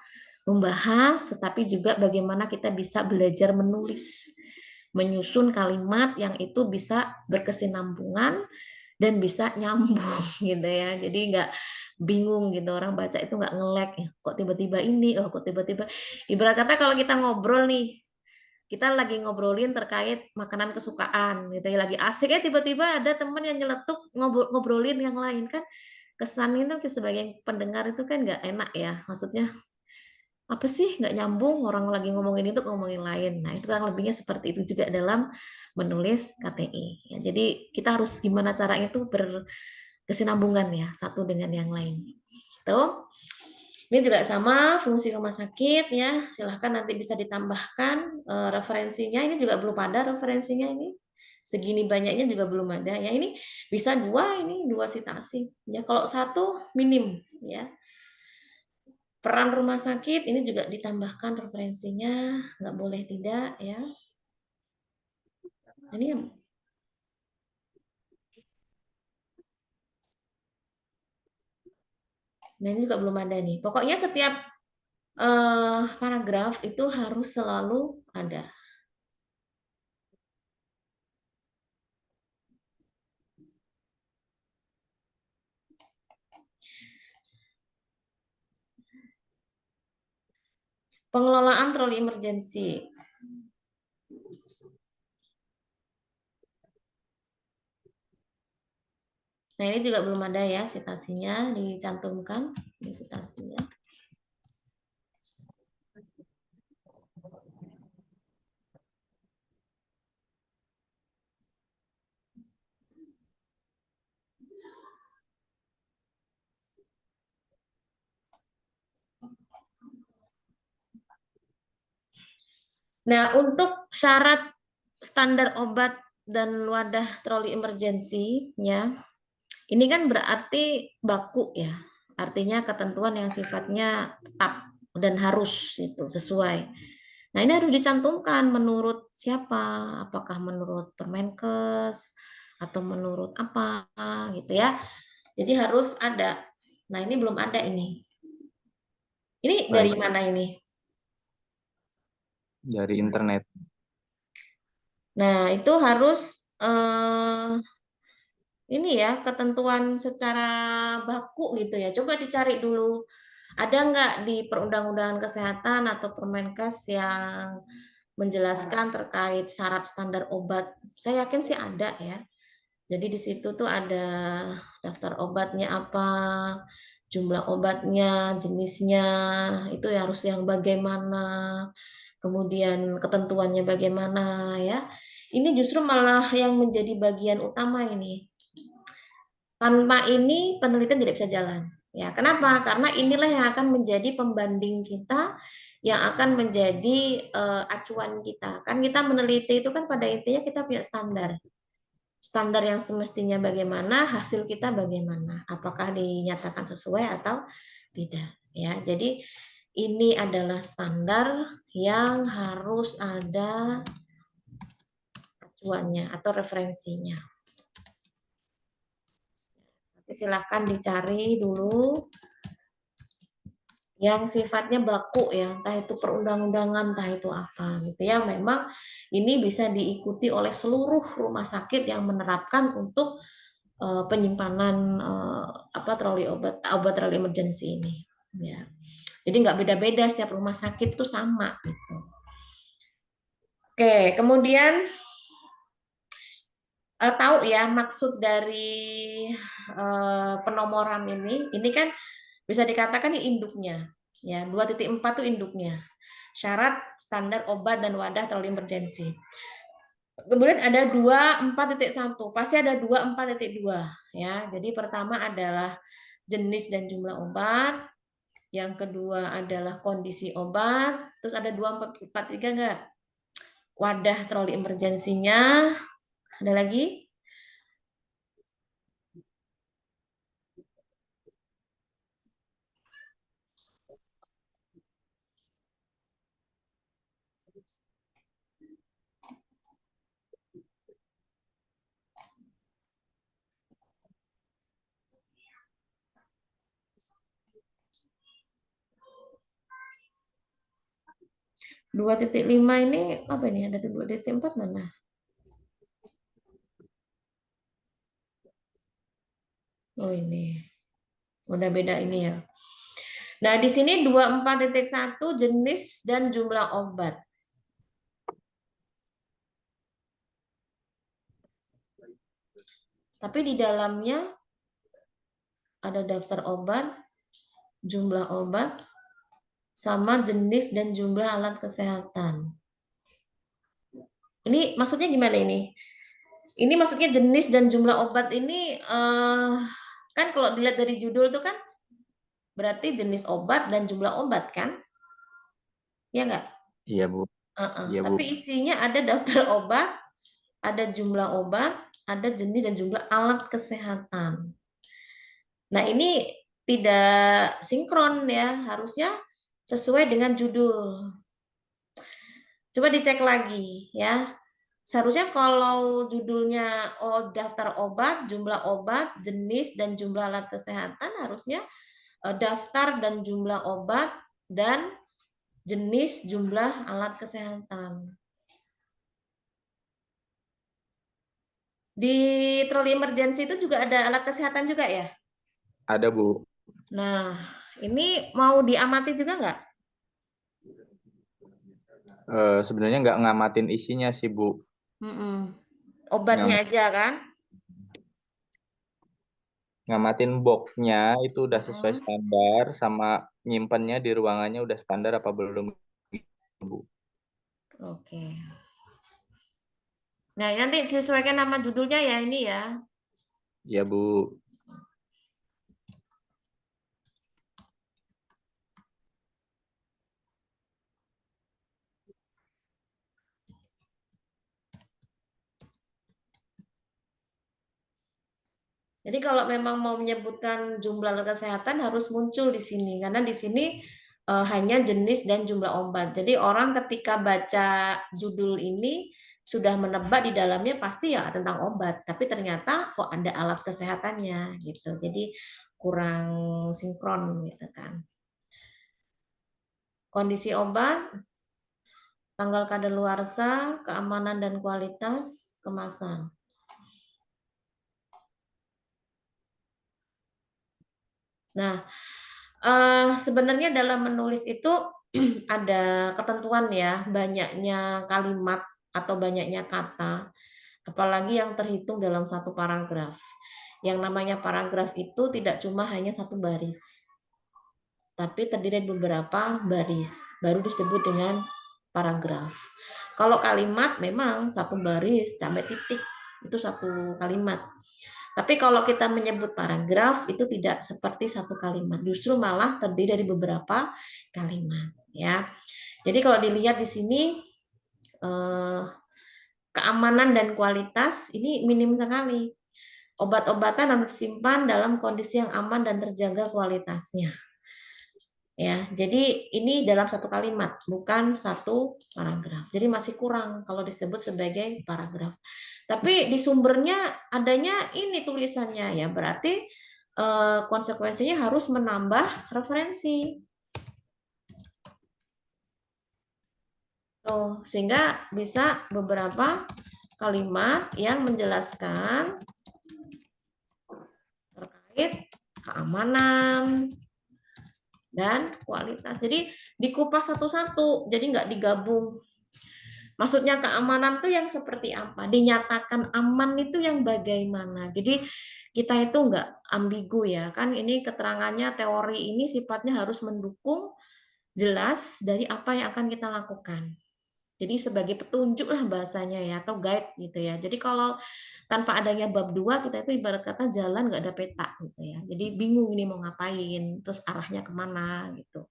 membahas, tetapi juga bagaimana kita bisa belajar menulis, menyusun kalimat yang itu bisa berkesinambungan dan bisa nyambung gitu ya. Jadi nggak bingung gitu orang baca itu nggak nge-lag ya. Kok tiba-tiba ini, oh kok tiba-tiba. Ibarat kata kalau kita ngobrol nih, kita lagi ngobrolin terkait makanan kesukaan gitu ya, lagi asik ya tiba-tiba ada teman yang nyeletuk ngobrolin yang lain kan, kesannya itu sebagai pendengar itu kan nggak enak ya, maksudnya apa sih nggak nyambung orang lagi ngomongin itu ngomongin lain. Nah itu kurang lebihnya seperti itu juga dalam menulis KTI ya. Jadi kita harus gimana caranya itu berkesinambungan ya satu dengan yang lain. Tuh. Ini juga sama fungsi rumah sakit ya. Silahkan nanti bisa ditambahkan referensinya. Ini juga belum ada referensinya ini. Segini banyaknya juga belum ada ya. Ini bisa ini dua citasi. Ya kalau satu minim ya. Peran rumah sakit ini juga ditambahkan referensinya, nggak boleh tidak ya. Ini nah ini juga belum ada nih. Pokoknya setiap paragraf itu harus selalu ada. Pengelolaan troli emergensi. Nah, ini juga belum ada ya citasinya, dicantumkan di citasinya. Nah, untuk syarat standar obat dan wadah troli emergensi ya, ini kan berarti baku ya. Artinya ketentuan yang sifatnya tetap dan harus itu sesuai. Nah, ini harus dicantumkan menurut siapa? Apakah menurut Permenkes atau menurut apa gitu ya. Jadi harus ada. Nah, ini belum ada ini. Ini dari mana ini? Dari internet. Nah, itu harus ini ya ketentuan secara baku gitu ya. Coba dicari dulu. Ada nggak di Perundang-Undangan Kesehatan atau Permenkes yang menjelaskan terkait syarat standar obat? Saya yakin sih ada ya. Jadi di situ tuh ada daftar obatnya apa, jumlah obatnya, jenisnya, itu ya harus yang bagaimana, kemudian ketentuannya bagaimana ya. Ini justru malah yang menjadi bagian utama ini. Tanpa ini penelitian tidak bisa jalan. Ya, kenapa? Karena inilah yang akan menjadi pembanding kita, yang akan menjadi acuan kita. Kan kita meneliti itu kan pada intinya kita punya standar. Standar yang semestinya bagaimana, hasil kita bagaimana. Apakah dinyatakan sesuai atau tidak. Ya, jadi ini adalah standar yang harus ada acuannya atau referensinya. Nanti silakan dicari dulu yang sifatnya baku ya, entah itu perundang-undangan, entah itu apa gitu ya. Memang ini bisa diikuti oleh seluruh rumah sakit yang menerapkan untuk penyimpanan troli obat troli emergency ini ya. Jadi nggak beda-beda, setiap rumah sakit tuh sama gitu. Oke, kemudian tahu ya maksud dari penomoran ini kan bisa dikatakan ini induknya ya. 2.4 itu induknya, syarat standar obat dan wadah troli emergency. Kemudian ada 24.1, pasti ada 24.2 ya. Jadi pertama adalah jenis dan jumlah obat, yang kedua adalah kondisi obat, terus ada 2443 enggak? Wadah troli emergensinya, ada lagi? Dua titik lima ini apa ini? Ada 2.4 mana? Oh ini. Udah beda ini ya. Nah, di sini 24.1 jenis dan jumlah obat. Tapi di dalamnya ada daftar obat, jumlah obat, sama jenis dan jumlah alat kesehatan. Ini maksudnya gimana ini? Ini maksudnya jenis dan jumlah obat ini kan kalau dilihat dari judul itu kan berarti jenis obat dan jumlah obat kan? Ya enggak? Iya, Bu. Iya, Bu. Tapi isinya ada daftar obat, ada jumlah obat, ada jenis dan jumlah alat kesehatan. Nah, ini tidak sinkron ya, harusnya sesuai dengan judul. Coba dicek lagi ya. Seharusnya kalau judulnya daftar obat, jumlah obat, jenis dan jumlah alat kesehatan, harusnya daftar dan jumlah obat dan jenis jumlah alat kesehatan. Di troli emergency itu juga ada alat kesehatan juga ya? Ada, Bu. Nah, ini mau diamati juga nggak? Sebenarnya nggak ngamatin isinya sih, Bu. Obatnya aja kan? Ngamatin boxnya itu udah sesuai standar, sama nyimpennya di ruangannya udah standar apa belum, Bu? Oke. Nah, nanti disesuaikan nama judulnya ya ini ya. Iya, Bu. Jadi kalau memang mau menyebutkan jumlah alat kesehatan harus muncul di sini, karena di sini hanya jenis dan jumlah obat. Jadi orang ketika baca judul ini sudah menebak di dalamnya pasti ya tentang obat, tapi ternyata kok ada alat kesehatannya gitu. Jadi kurang sinkron gitu kan. Kondisi obat, tanggal kadaluarsa, keamanan dan kualitas, kemasan. Nah, sebenarnya dalam menulis itu ada ketentuan ya, banyaknya kalimat atau banyaknya kata, apalagi yang terhitung dalam satu paragraf. Yang namanya paragraf itu tidak cuma hanya satu baris, tapi terdiri dari beberapa baris, baru disebut dengan paragraf. Kalau kalimat memang satu baris sampai titik, itu satu kalimat. Tapi kalau kita menyebut paragraf itu tidak seperti satu kalimat, justru malah terdiri dari beberapa kalimat ya. Jadi kalau dilihat di sini keamanan dan kualitas ini minim sekali. Obat-obatan harus disimpan dalam kondisi yang aman dan terjaga kualitasnya. Ya, jadi ini dalam satu kalimat, bukan satu paragraf. Jadi masih kurang kalau disebut sebagai paragraf. Tapi di sumbernya adanya ini tulisannya ya, berarti konsekuensinya harus menambah referensi. Sehingga bisa beberapa kalimat yang menjelaskan terkait keamanan dan kualitas. Jadi dikupas satu-satu, jadi nggak digabung. Maksudnya keamanan itu yang seperti apa? Dinyatakan aman itu yang bagaimana? Jadi kita itu nggak ambigu ya, kan ini keterangannya teori ini sifatnya harus mendukung jelas dari apa yang akan kita lakukan. Jadi sebagai petunjuk lah bahasanya ya, atau guide gitu ya. Jadi kalau tanpa adanya bab 2, kita itu ibarat kata jalan nggak ada peta gitu ya. Jadi bingung ini mau ngapain, terus arahnya kemana gitu.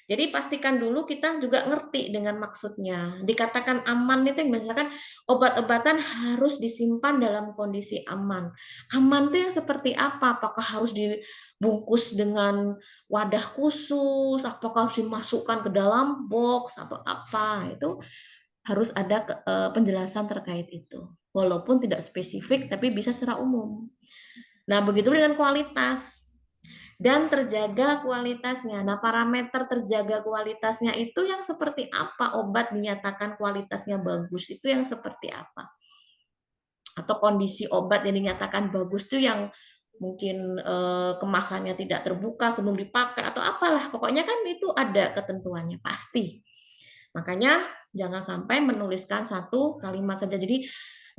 Jadi pastikan dulu kita juga ngerti dengan maksudnya. Dikatakan aman itu yang misalkan obat-obatan harus disimpan dalam kondisi aman. Aman itu yang seperti apa? Apakah harus dibungkus dengan wadah khusus? Apakah harus dimasukkan ke dalam box atau apa? Itu harus ada penjelasan terkait itu. Walaupun tidak spesifik, tapi bisa secara umum. Nah, begitu dengan kualitas. Dan terjaga kualitasnya. Nah, parameter terjaga kualitasnya itu yang seperti apa? Obat dinyatakan kualitasnya bagus itu yang seperti apa? Atau kondisi obat yang dinyatakan bagus itu yang mungkin kemasannya tidak terbuka sebelum dipakai atau apalah. Pokoknya kan itu ada ketentuannya pasti. Makanya jangan sampai menuliskan satu kalimat saja. Jadi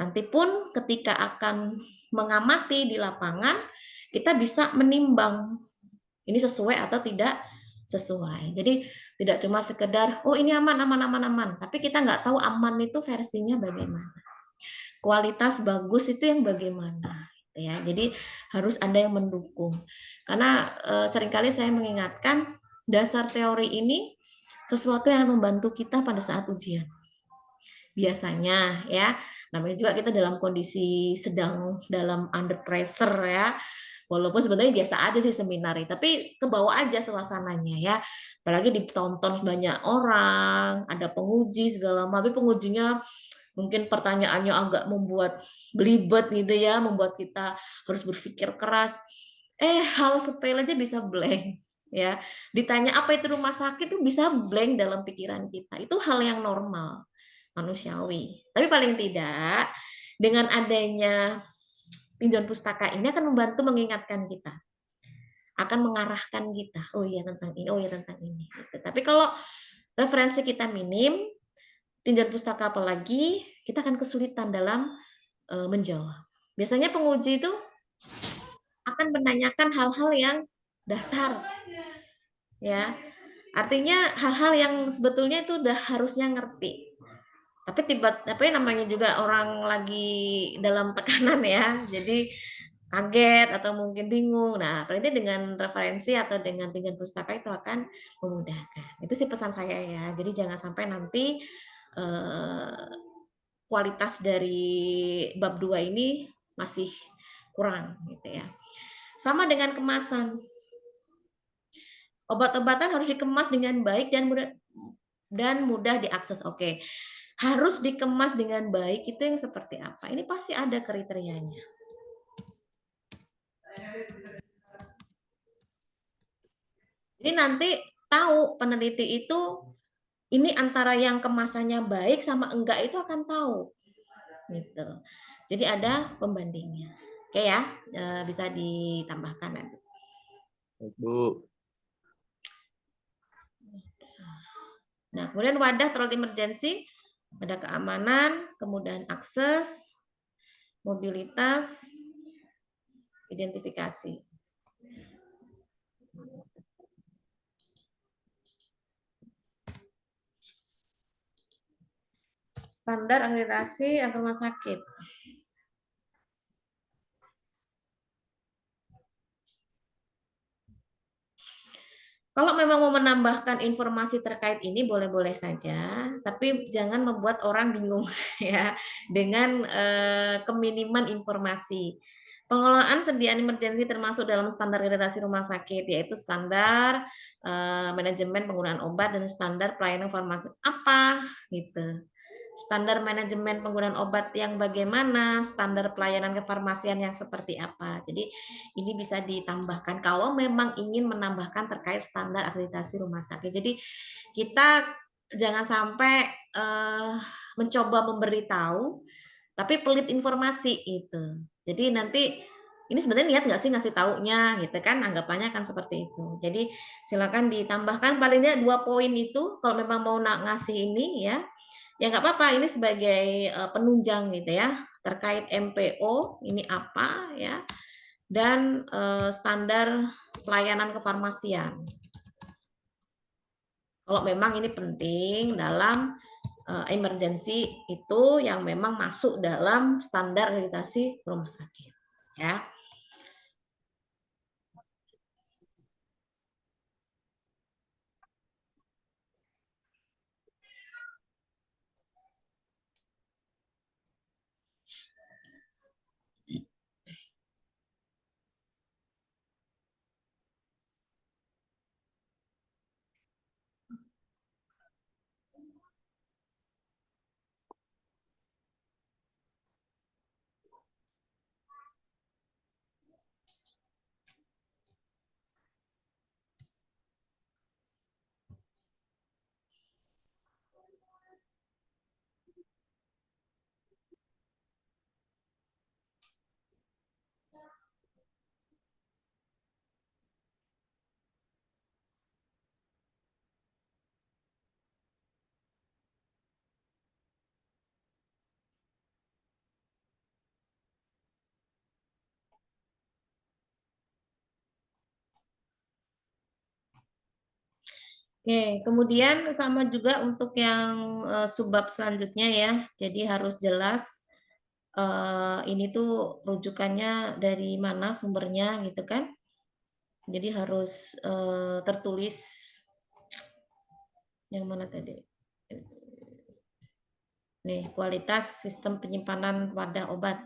nanti pun ketika akan mengamati di lapangan, kita bisa menimbang ini sesuai atau tidak sesuai. Jadi tidak cuma sekedar oh ini aman, tapi kita nggak tahu aman itu versinya bagaimana. Kualitas bagus itu yang bagaimana. Ya, jadi harus ada yang mendukung. Karena seringkali saya mengingatkan dasar teori ini sesuatu yang membantu kita pada saat ujian. Biasanya ya, namanya juga kita dalam kondisi sedang dalam under pressure ya. Walaupun sebenarnya biasa aja sih seminar, tapi kebawa aja suasananya ya. Apalagi ditonton banyak orang, ada penguji segala macam, tapi pengujinya mungkin pertanyaannya agak membuat belibet gitu ya, membuat kita harus berpikir keras. Hal sepele aja bisa blank ya. Ditanya apa itu rumah sakit itu bisa blank dalam pikiran kita. Itu hal yang normal, manusiawi. Tapi paling tidak dengan adanya tinjauan pustaka ini akan membantu mengingatkan kita, akan mengarahkan kita. Oh iya tentang ini, oh iya tentang ini. Gitu. Tapi kalau referensi kita minim, tinjauan pustaka apalagi, kita akan kesulitan dalam menjawab. Biasanya penguji itu akan menanyakan hal-hal yang dasar, ya. Artinya hal-hal yang sebetulnya itu udah harusnya ngerti. Tapi tapi namanya juga orang lagi dalam tekanan ya, jadi kaget atau mungkin bingung. Nah, berarti dengan referensi atau dengan tinjauan pustaka itu akan memudahkan. Itu sih pesan saya ya. Jadi jangan sampai nanti kualitas dari bab 2 ini masih kurang gitu ya. Sama dengan kemasan. Obat-obatan harus dikemas dengan baik dan mudah diakses. Oke. Harus dikemas dengan baik itu yang seperti apa? Ini pasti ada kriterianya. Jadi nanti tahu peneliti itu ini antara yang kemasannya baik sama enggak itu akan tahu. Gitu. Jadi ada pembandingnya. Oke ya, bisa ditambahkan nanti. Bu. Nah, kemudian wadah terlalu emergency, ada keamanan, kemudahan akses, mobilitas, identifikasi. Standar akreditasi rumah sakit. Kalau memang mau menambahkan informasi terkait ini boleh-boleh saja, tapi jangan membuat orang bingung ya dengan keminiman informasi. Pengelolaan sediaan emergensi termasuk dalam standar akreditasi rumah sakit, yaitu standar manajemen penggunaan obat dan standar pelayanan farmasi apa gitu. Standar manajemen penggunaan obat yang bagaimana, standar pelayanan kefarmasian yang seperti apa. Jadi ini bisa ditambahkan kalau memang ingin menambahkan terkait standar akreditasi rumah sakit. Jadi kita jangan sampai mencoba memberitahu tapi pelit informasi itu. Jadi nanti ini sebenarnya niat nggak sih ngasih taunya gitu kan, anggapannya kan seperti itu. Jadi silakan ditambahkan paling tidak 2 poin itu kalau memang mau ngasih ini ya. Ya nggak apa-apa, ini sebagai penunjang gitu ya terkait MPO ini apa ya, dan standar pelayanan kefarmasian. Kalau memang ini penting dalam emergency itu yang memang masuk dalam standar akreditasi rumah sakit ya. Oke, kemudian sama juga untuk yang subbab selanjutnya ya. Jadi harus jelas ini tuh rujukannya dari mana sumbernya gitu kan. Jadi harus tertulis yang mana tadi? Nih, kualitas sistem penyimpanan wadah obat.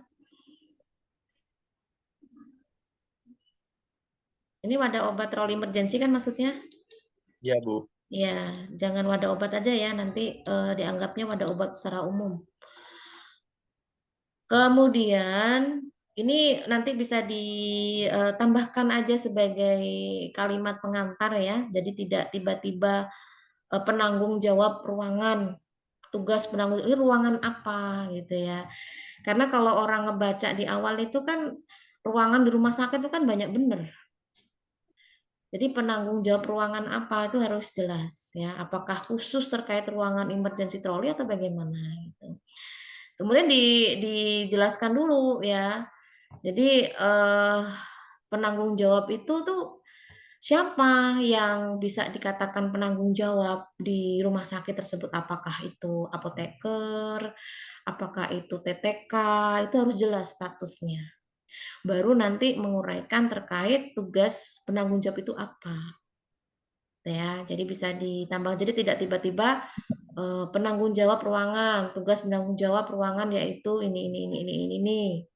Ini wadah obat roll emergency kan maksudnya? Iya, Bu. Ya, jangan wadah obat aja ya, nanti dianggapnya wadah obat secara umum. Kemudian ini nanti bisa ditambahkan aja sebagai kalimat pengantar ya, jadi tidak tiba-tiba penanggung jawab ruangan, tugas penanggung ini ruangan apa gitu ya. Karena kalau orang ngebaca di awal itu kan ruangan di rumah sakit itu kan banyak bener. Jadi penanggung jawab ruangan apa itu harus jelas ya. Apakah khusus terkait ruangan emergency trolley atau bagaimana gitu. Kemudian dijelaskan dulu ya. Jadi penanggung jawab itu tuh siapa yang bisa dikatakan penanggung jawab di rumah sakit tersebut? Apakah itu apoteker, apakah itu TTK, itu harus jelas statusnya. Baru nanti menguraikan terkait tugas penanggung jawab itu apa. Ya, jadi bisa ditambah. Jadi tidak tiba-tiba penanggung jawab ruangan, tugas penanggung jawab ruangan yaitu ini.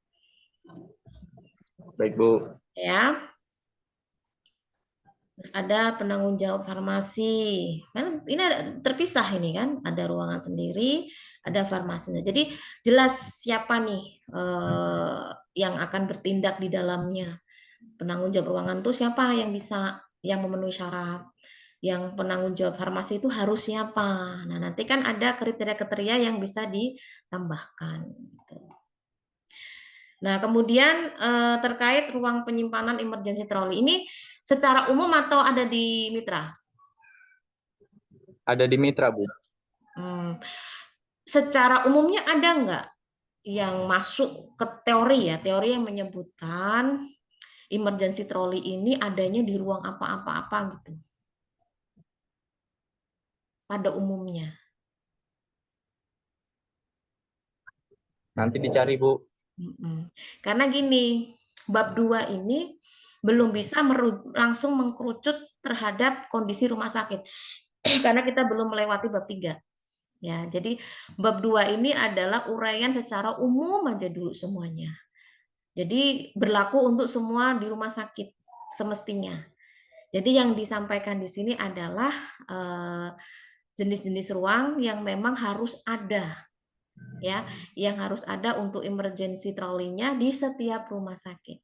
Baik, Bu. Ya. Terus ada penanggung jawab farmasi. Kan ini ada terpisah ini kan, ada ruangan sendiri, ada farmasinya. Jadi jelas siapa nih yang akan bertindak di dalamnya. Penanggung jawab ruangan itu siapa yang bisa yang memenuhi syarat. Yang penanggung jawab farmasi itu harus siapa. Nah, nanti kan ada kriteria-kriteria yang bisa ditambahkan gitu. Nah, kemudian terkait ruang penyimpanan emergency trolley ini secara umum atau ada di mitra? Ada di mitra, Bu. Secara umumnya ada nggak yang masuk ke teori ya, teori yang menyebutkan emergency trolley ini adanya di ruang apa-apa gitu? Pada umumnya. Nanti dicari, Bu. Karena gini, bab 2 ini belum bisa langsung mengkerucut terhadap kondisi rumah sakit. Karena kita belum melewati bab 3. Ya, jadi bab 2 ini adalah uraian secara umum aja dulu semuanya. Jadi berlaku untuk semua di rumah sakit semestinya. Jadi yang disampaikan di sini adalah jenis-jenis ruang yang memang harus ada, ya, yang harus ada untuk emergency trolley-nya di setiap rumah sakit.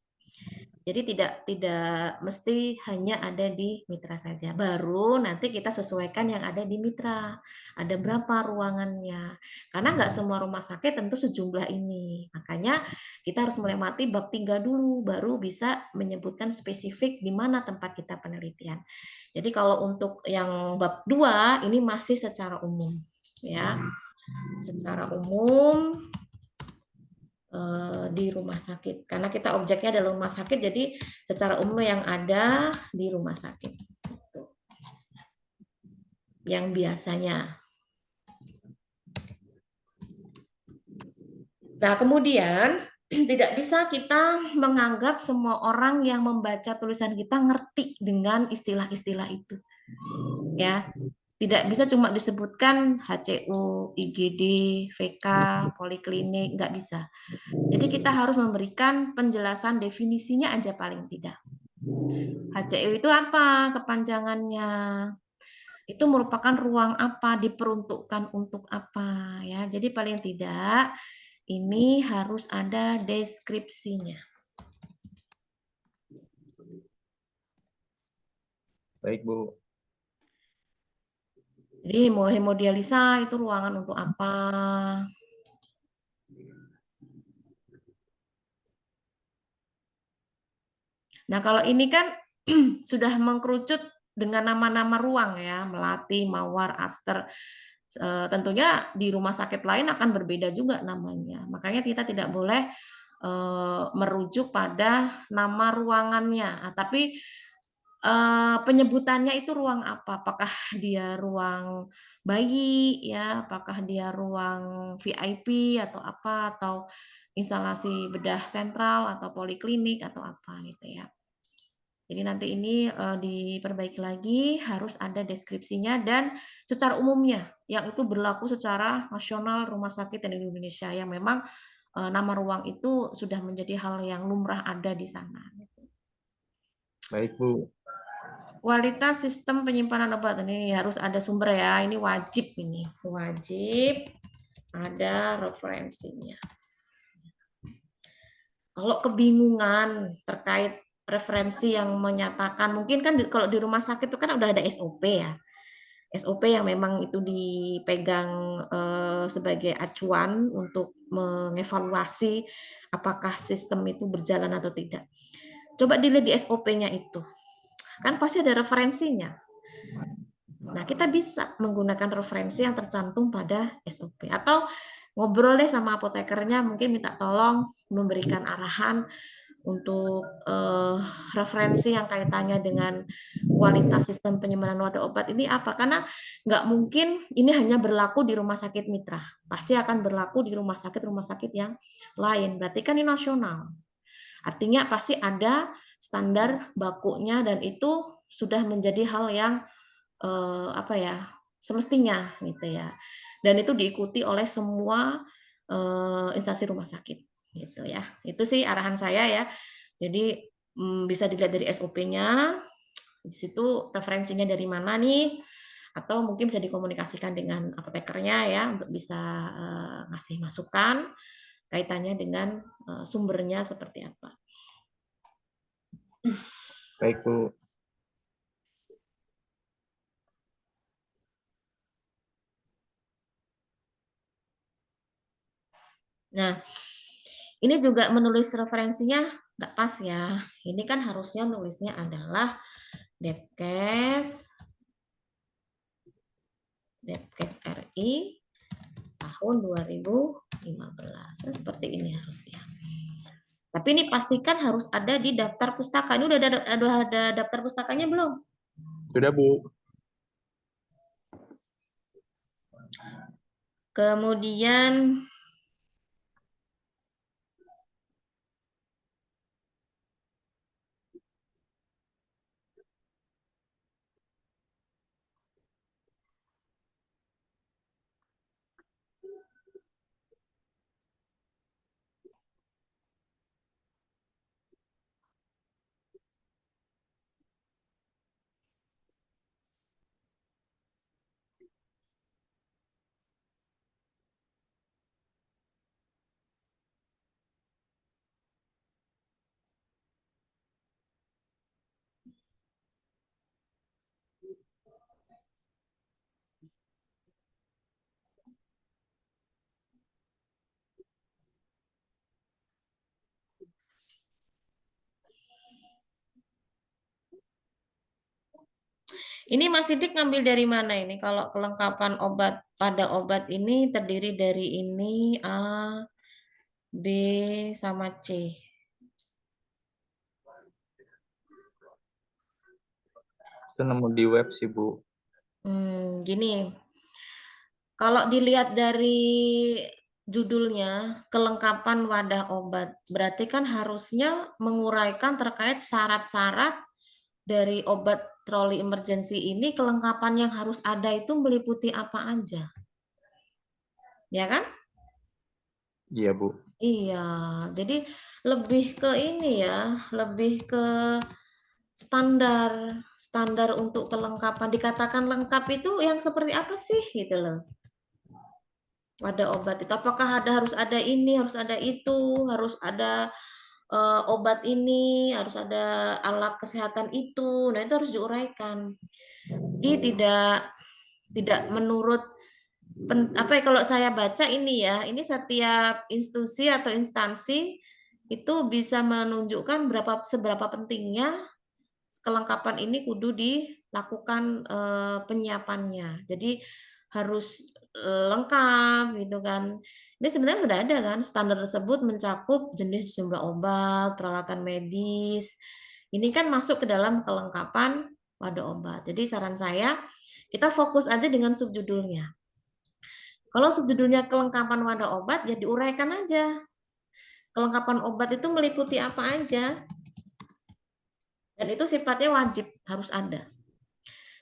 Jadi tidak mesti hanya ada di mitra saja. Baru nanti kita sesuaikan yang ada di mitra. Ada berapa ruangannya. Karena nggak semua rumah sakit tentu sejumlah ini. Makanya kita harus melewati bab 3 dulu, baru bisa menyebutkan spesifik di mana tempat kita penelitian. Jadi kalau untuk yang bab 2 ini masih secara umum. Ya, secara umum di rumah sakit karena kita objeknya adalah rumah sakit, jadi secara umum yang ada di rumah sakit yang biasanya. Nah, kemudian tidak bisa kita menganggap semua orang yang membaca tulisan kita ngerti dengan istilah-istilah itu. Ya, tidak bisa cuma disebutkan HCU, IGD, VK, poliklinik, nggak bisa. Jadi kita harus memberikan penjelasan definisinya aja paling tidak. HCU itu apa kepanjangannya? Itu merupakan ruang apa, diperuntukkan untuk apa ya. Jadi paling tidak ini harus ada deskripsinya. Baik, Bu. Jadi mau hemodialisa itu ruangan untuk apa? Nah, kalau ini kan sudah mengkerucut dengan nama-nama ruang ya, Melati, Mawar, Aster. Tentunya di rumah sakit lain akan berbeda juga namanya. Makanya kita tidak boleh merujuk pada nama ruangannya. Tapi penyebutannya itu ruang apa? Apakah dia ruang bayi ya, apakah dia ruang VIP atau apa, atau instalasi bedah sentral atau poliklinik atau apa gitu ya. Jadi nanti ini diperbaiki lagi, harus ada deskripsinya dan secara umumnya yang itu berlaku secara nasional rumah sakit di Indonesia yang memang nama ruang itu sudah menjadi hal yang lumrah ada di sana. Baik, Bu. Kualitas sistem penyimpanan obat ini harus ada sumber ya, ini wajib ada referensinya. Kalau kebingungan terkait referensi yang menyatakan, mungkin kan kalau di rumah sakit itu kan udah ada SOP ya, SOP yang memang itu dipegang sebagai acuan untuk mengevaluasi apakah sistem itu berjalan atau tidak. Coba dilihat di SOP-nya itu. Kan pasti ada referensinya. Nah, kita bisa menggunakan referensi yang tercantum pada SOP. Atau ngobrol deh sama apotekernya, mungkin minta tolong memberikan arahan untuk referensi yang kaitannya dengan kualitas sistem penyimpanan wadah obat ini apa. Karena nggak mungkin ini hanya berlaku di rumah sakit mitra. Pasti akan berlaku di rumah sakit yang lain. Berarti kan ini nasional. Artinya pasti ada standar bakunya dan itu sudah menjadi hal yang apa ya, semestinya gitu ya. Dan itu diikuti oleh semua instansi rumah sakit gitu ya. Itu sih arahan saya ya. Jadi bisa dilihat dari SOP-nya, di situ referensinya dari mana nih, atau mungkin bisa dikomunikasikan dengan apotekernya ya untuk bisa ngasih masukan kaitannya dengan sumbernya seperti apa. Baik, Bu. Nah, ini juga menulis referensinya nggak pas ya. Ini kan harusnya nulisnya adalah Depkes RI tahun 2015. Seperti ini harusnya. Tapi ini pastikan harus ada di daftar pustaka. Ini udah ada daftar pustakanya belum? Sudah, Bu. Kemudian Ini Mas Sidik ngambil dari mana ini? Kalau kelengkapan obat pada obat ini terdiri dari ini A, B, sama C. Itu nemu di web sih, Bu. Gini. Kalau dilihat dari judulnya, kelengkapan wadah obat, berarti kan harusnya menguraikan terkait syarat-syarat dari obat troli emergency ini, kelengkapan yang harus ada itu meliputi apa aja. Ya kan? Iya, Bu. Iya, jadi lebih ke ini ya, lebih ke standar, standar untuk kelengkapan. Dikatakan lengkap itu yang seperti apa sih gitu loh. Wadah obat itu apakah harus ada ini, harus ada itu, harus ada obat ini, harus ada alat kesehatan itu. Nah, itu harus diuraikan. Jadi tidak menurut apa ya, kalau saya baca ini ya, ini setiap institusi atau instansi itu bisa menunjukkan seberapa pentingnya kelengkapan ini kudu dilakukan penyiapannya. Jadi harus lengkap gitu kan. Ini sebenarnya sudah ada kan, standar tersebut mencakup jenis jumlah obat, peralatan medis. Ini kan masuk ke dalam kelengkapan pada obat. Jadi saran saya kita fokus aja dengan subjudulnya. Kalau subjudulnya kelengkapan wadah obat, ya diuraikan aja. Kelengkapan obat itu meliputi apa aja. Dan itu sifatnya wajib, harus ada.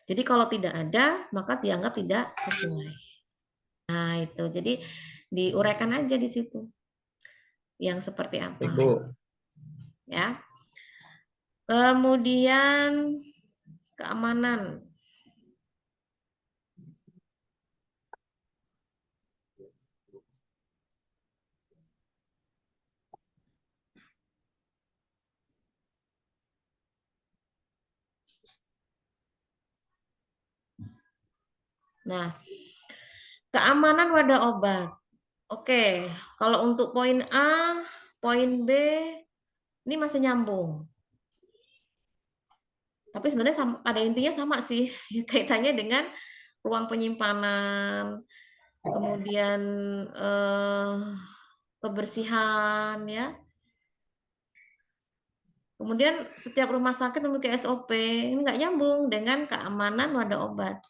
Jadi kalau tidak ada, maka dianggap tidak sesuai. Nah, itu. Jadi diuraikan aja di situ. Yang seperti apa. Ibu. Ya. Kemudian keamanan. Nah, keamanan wadah obat. Oke, kalau untuk poin A, poin B, ini masih nyambung. Tapi sebenarnya pada intinya sama sih, kaitannya dengan ruang penyimpanan, kemudian kebersihan ya. Kemudian setiap rumah sakit memiliki SOP, ini nggak nyambung dengan keamanan wadah obat.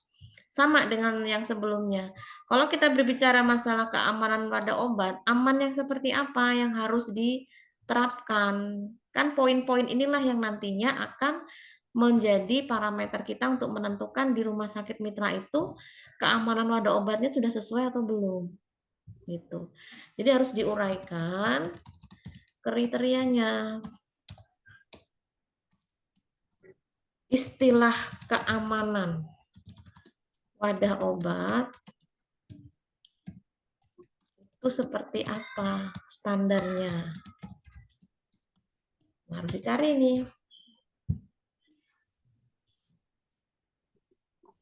Sama dengan yang sebelumnya. Kalau kita berbicara masalah keamanan wadah obat, aman yang seperti apa yang harus diterapkan? Kan poin-poin inilah yang nantinya akan menjadi parameter kita untuk menentukan di rumah sakit mitra itu keamanan wadah obatnya sudah sesuai atau belum. Gitu. Jadi harus diuraikan kriterianya. Istilah keamanan wadah obat itu seperti apa standarnya? Harus dicari nih.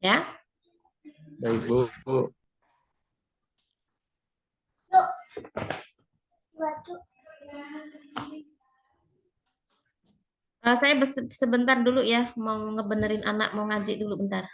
Ya. Baik, Bu. Saya sebentar dulu ya, mau ngebenerin anak, mau ngaji dulu bentar.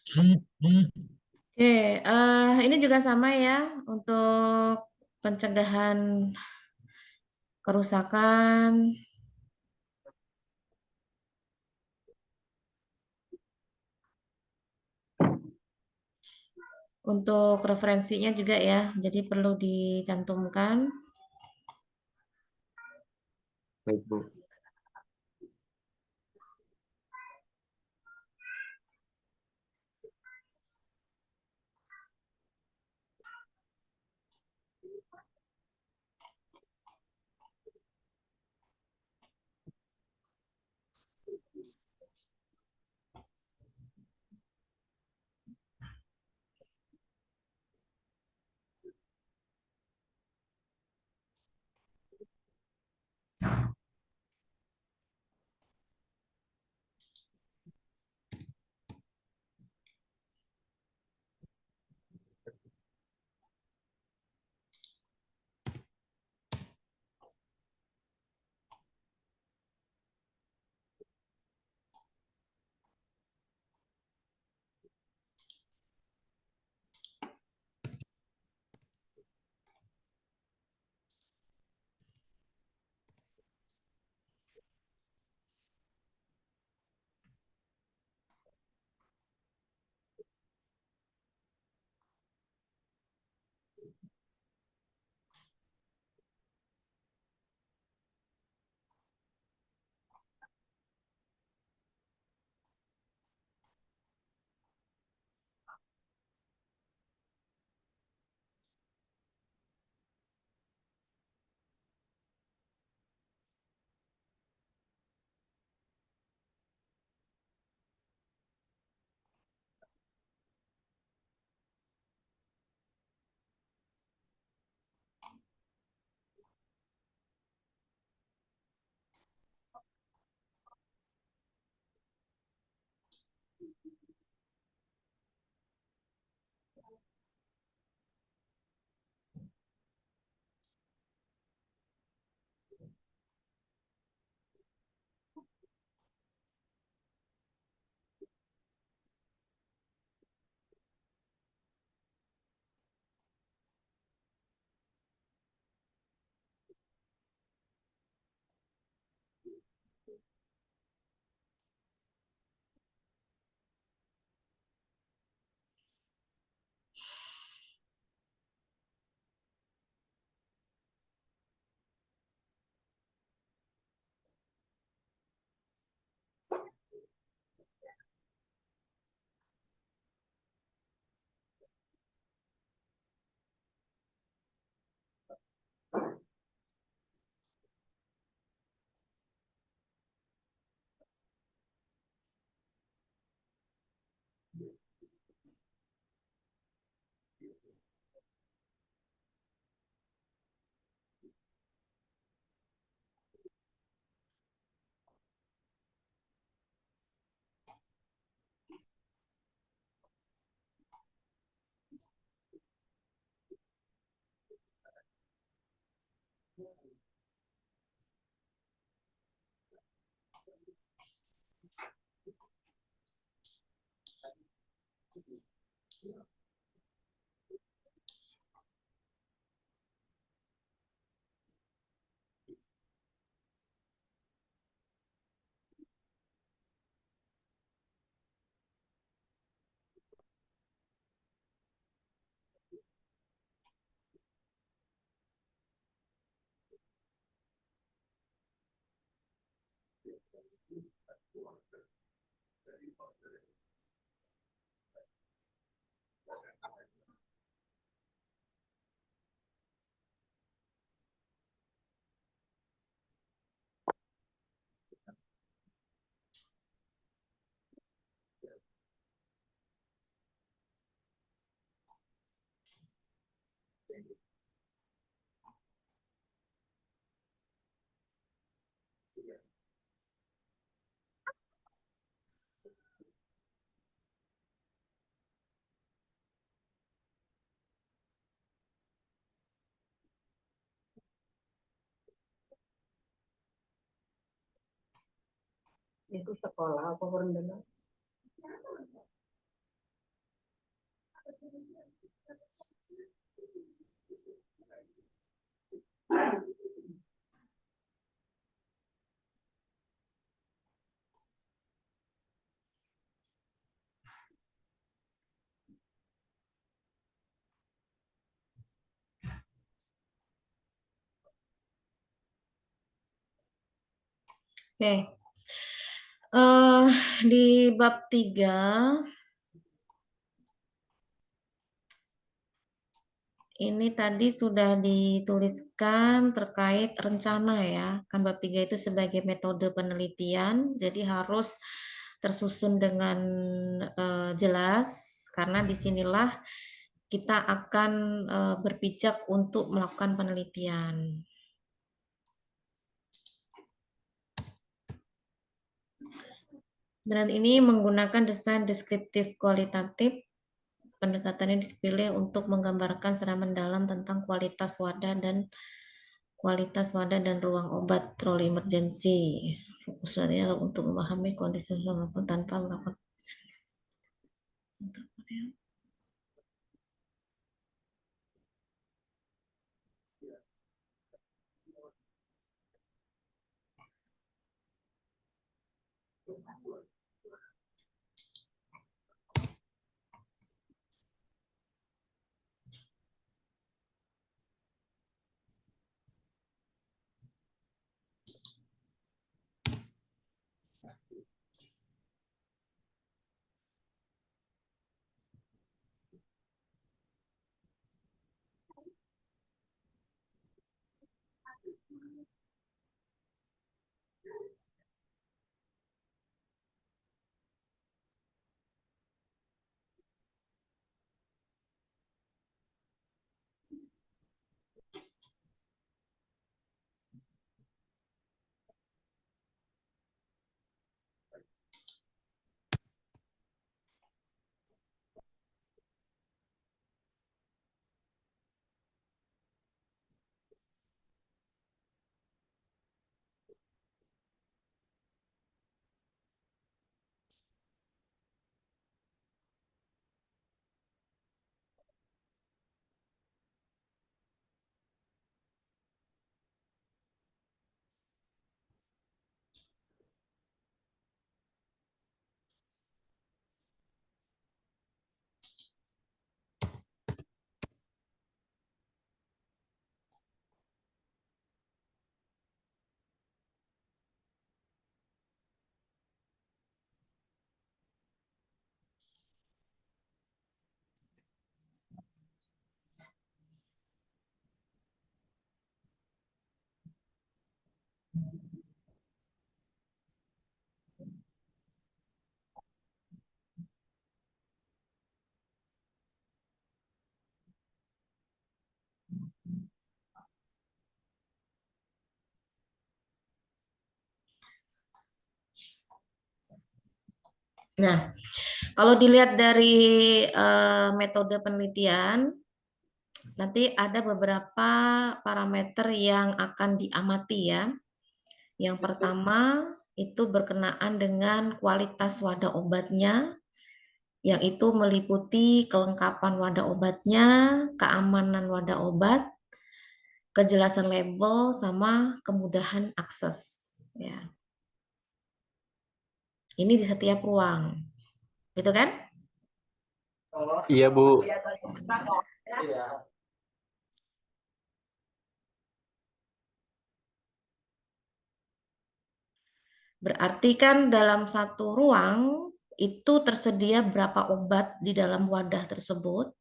Oke, ini juga sama ya untuk pencegahan kerusakan. Untuk referensinya juga ya, jadi perlu dicantumkan. Baik, Bu. Itu sekolah apa rendah? Oke. Di bab 3 ini tadi sudah dituliskan terkait rencana ya. Kan bab 3 itu sebagai metode penelitian, jadi harus tersusun dengan jelas karena disinilah kita akan berpijak untuk melakukan penelitian. Dan ini menggunakan desain deskriptif kualitatif. Pendekatannya dipilih untuk menggambarkan secara mendalam tentang kualitas wadah dan ruang obat troli emergency. Fokusnya untuk memahami kondisi maupun tanpa melakukan. Nah, kalau dilihat dari metode penelitian, nanti ada beberapa parameter yang akan diamati ya. Yang pertama itu berkenaan dengan kualitas wadah obatnya, yang itu meliputi kelengkapan wadah obatnya, keamanan wadah obat, kejelasan label, sama kemudahan akses. Ya. Ini di setiap ruang, gitu kan? Iya, Bu. Berarti kan dalam satu ruang itu tersedia berapa obat di dalam wadah tersebut.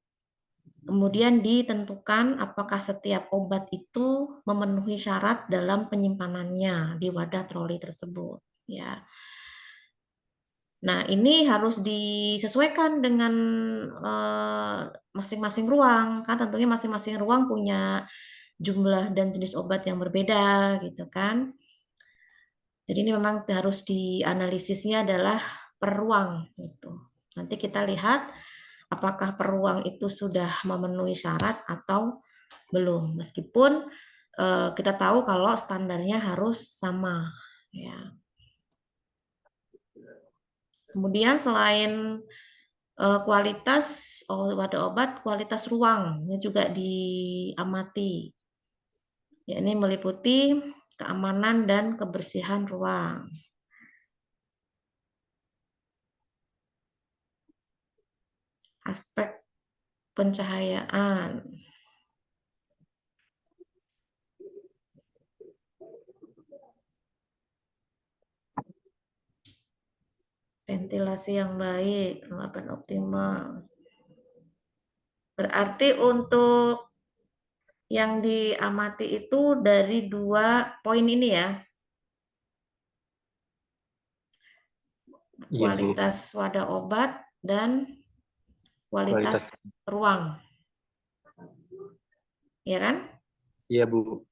Kemudian ditentukan apakah setiap obat itu memenuhi syarat dalam penyimpanannya di wadah troli tersebut. Ya. Nah, ini harus disesuaikan dengan masing-masing ruang, kan tentunya masing-masing ruang punya jumlah dan jenis obat yang berbeda, gitu kan. Jadi ini memang harus dianalisisnya adalah per ruang, gitu. Nanti kita lihat apakah per ruang itu sudah memenuhi syarat atau belum, meskipun kita tahu kalau standarnya harus sama, ya. Kemudian selain kualitas wadah obat, kualitas ruangnya juga diamati. Ya, ini meliputi keamanan dan kebersihan ruang. Aspek pencahayaan. Ventilasi yang baik, kelembapan optimal. Berarti untuk yang diamati itu dari 2 poin ini ya. Iya, Bu. Kualitas wadah obat dan kualitas ruang. Ya kan? Iya, Bu.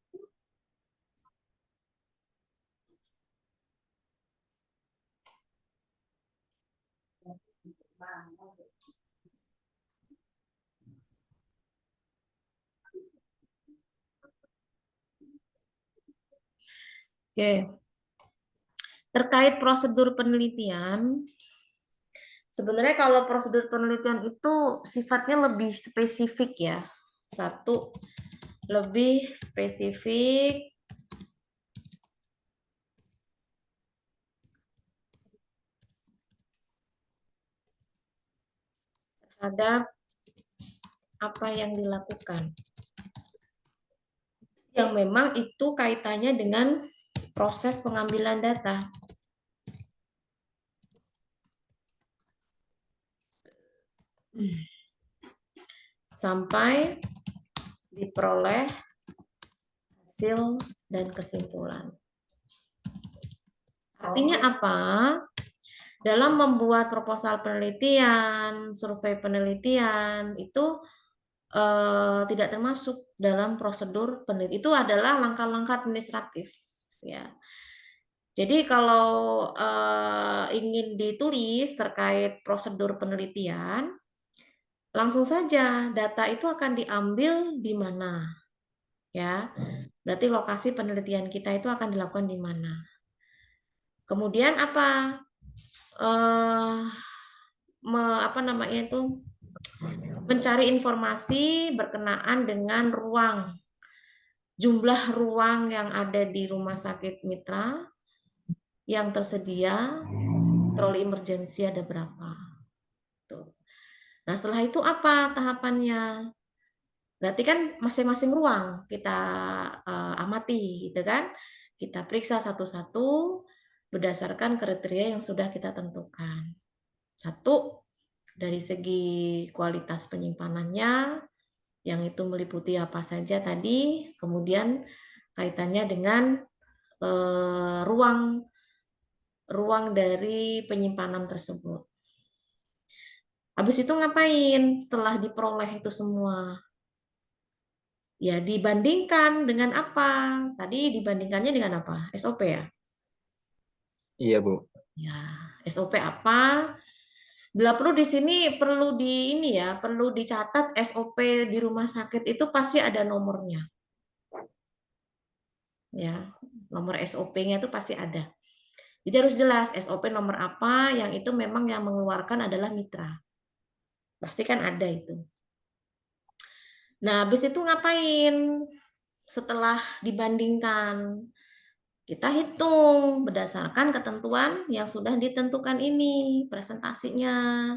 Oke. Terkait prosedur penelitian, sebenarnya kalau prosedur penelitian itu sifatnya lebih spesifik ya. Satu, lebih spesifik terhadap apa yang dilakukan. Yang memang itu kaitannya dengan proses pengambilan data. Sampai diperoleh hasil dan kesimpulan. Artinya apa? Dalam membuat proposal penelitian, survei penelitian, itu tidak termasuk dalam prosedur penelitian. Itu adalah langkah-langkah administratif. Ya. Jadi kalau ingin ditulis terkait prosedur penelitian, langsung saja data itu akan diambil di mana. Ya, berarti lokasi penelitian kita itu akan dilakukan di mana. Kemudian apa? Mencari informasi berkenaan dengan ruang, jumlah ruang yang ada di rumah sakit mitra yang tersedia, troli emergensi ada berapa. Tuh. Nah setelah itu apa tahapannya? Berarti kan masing-masing ruang kita amati, gitu kan? Kita periksa satu-satu berdasarkan kriteria yang sudah kita tentukan. Satu, dari segi kualitas penyimpanannya, yang itu meliputi apa saja tadi, kemudian kaitannya dengan ruang dari penyimpanan tersebut. Habis itu ngapain setelah diperoleh itu semua? Ya dibandingkan dengan apa? Tadi dibandingkannya dengan apa? SOP ya? Iya, Bu. Ya, SOP apa? Bila perlu di sini perlu perlu dicatat SOP di rumah sakit itu pasti ada nomornya. Ya, nomor SOP-nya itu pasti ada. Jadi harus jelas SOP nomor apa yang itu memang yang mengeluarkan adalah mitra. Pasti kan ada itu. Nah, habis itu ngapain? Setelah dibandingkan, kita hitung berdasarkan ketentuan yang sudah ditentukan ini presentasinya.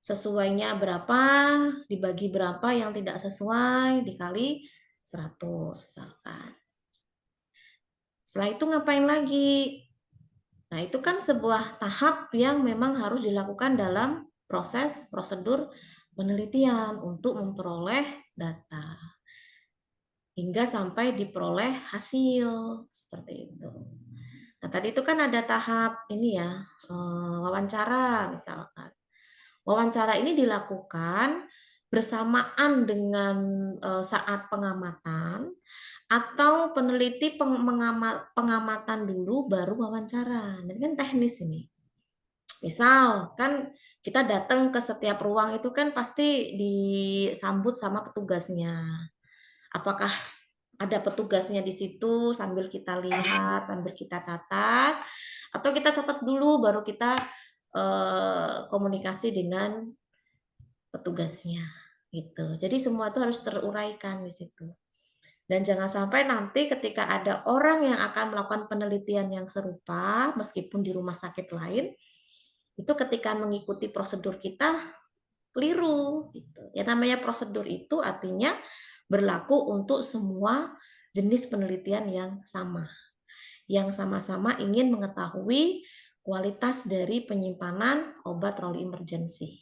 Sesuainya berapa, dibagi berapa yang tidak sesuai, dikali 100 misalkan. Setelah itu ngapain lagi? Nah, itu kan sebuah tahap yang memang harus dilakukan dalam proses prosedur penelitian untuk memperoleh data. Hingga sampai diperoleh hasil seperti itu. Nah, tadi itu kan ada tahap ini ya, wawancara misalkan. Wawancara ini dilakukan bersamaan dengan saat pengamatan atau peneliti pengamatan dulu baru wawancara. Ini kan teknis ini. Misal kan kita datang ke setiap ruang itu kan pasti disambut sama petugasnya. Apakah ada petugasnya di situ sambil kita lihat, sambil kita catat, Atau kita catat dulu baru kita komunikasi dengan petugasnya gitu. Jadi semua itu harus teruraikan di situ. Dan jangan sampai nanti ketika ada orang yang akan melakukan penelitian yang serupa, meskipun di rumah sakit lain, itu ketika mengikuti prosedur kita keliru. Gitu. Ya namanya prosedur itu artinya berlaku untuk semua jenis penelitian yang sama. Yang sama-sama ingin mengetahui kualitas dari penyimpanan obat Rowley emergency.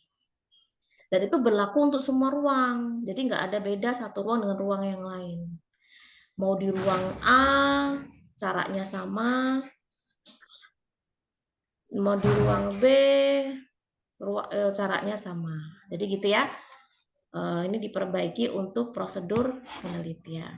Dan itu berlaku untuk semua ruang. Jadi nggak ada beda satu ruang dengan ruang yang lain. Mau di ruang A, caranya sama. Mau di ruang B, caranya sama. Jadi gitu ya. Ini diperbaiki untuk prosedur penelitian.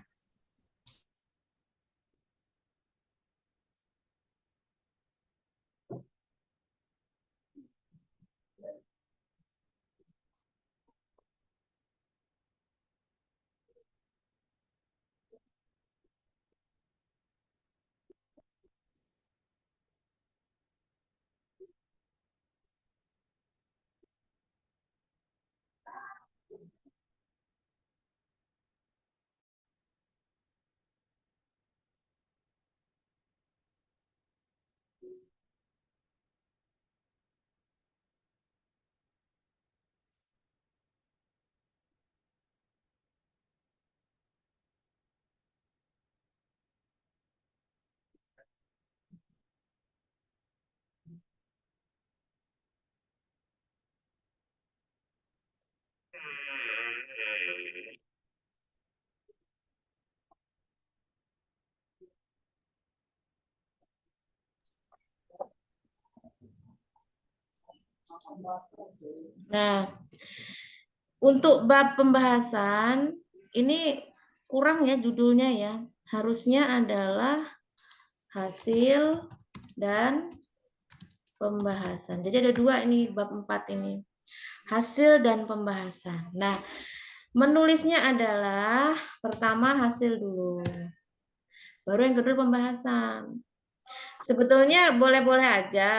Nah, untuk bab pembahasan ini kurang ya judulnya ya. Harusnya adalah hasil dan pembahasan. Jadi ada dua ini bab 4 ini. Hasil dan pembahasan. Nah, menulisnya adalah pertama hasil dulu. Baru yang kedua pembahasan. Sebetulnya boleh-boleh aja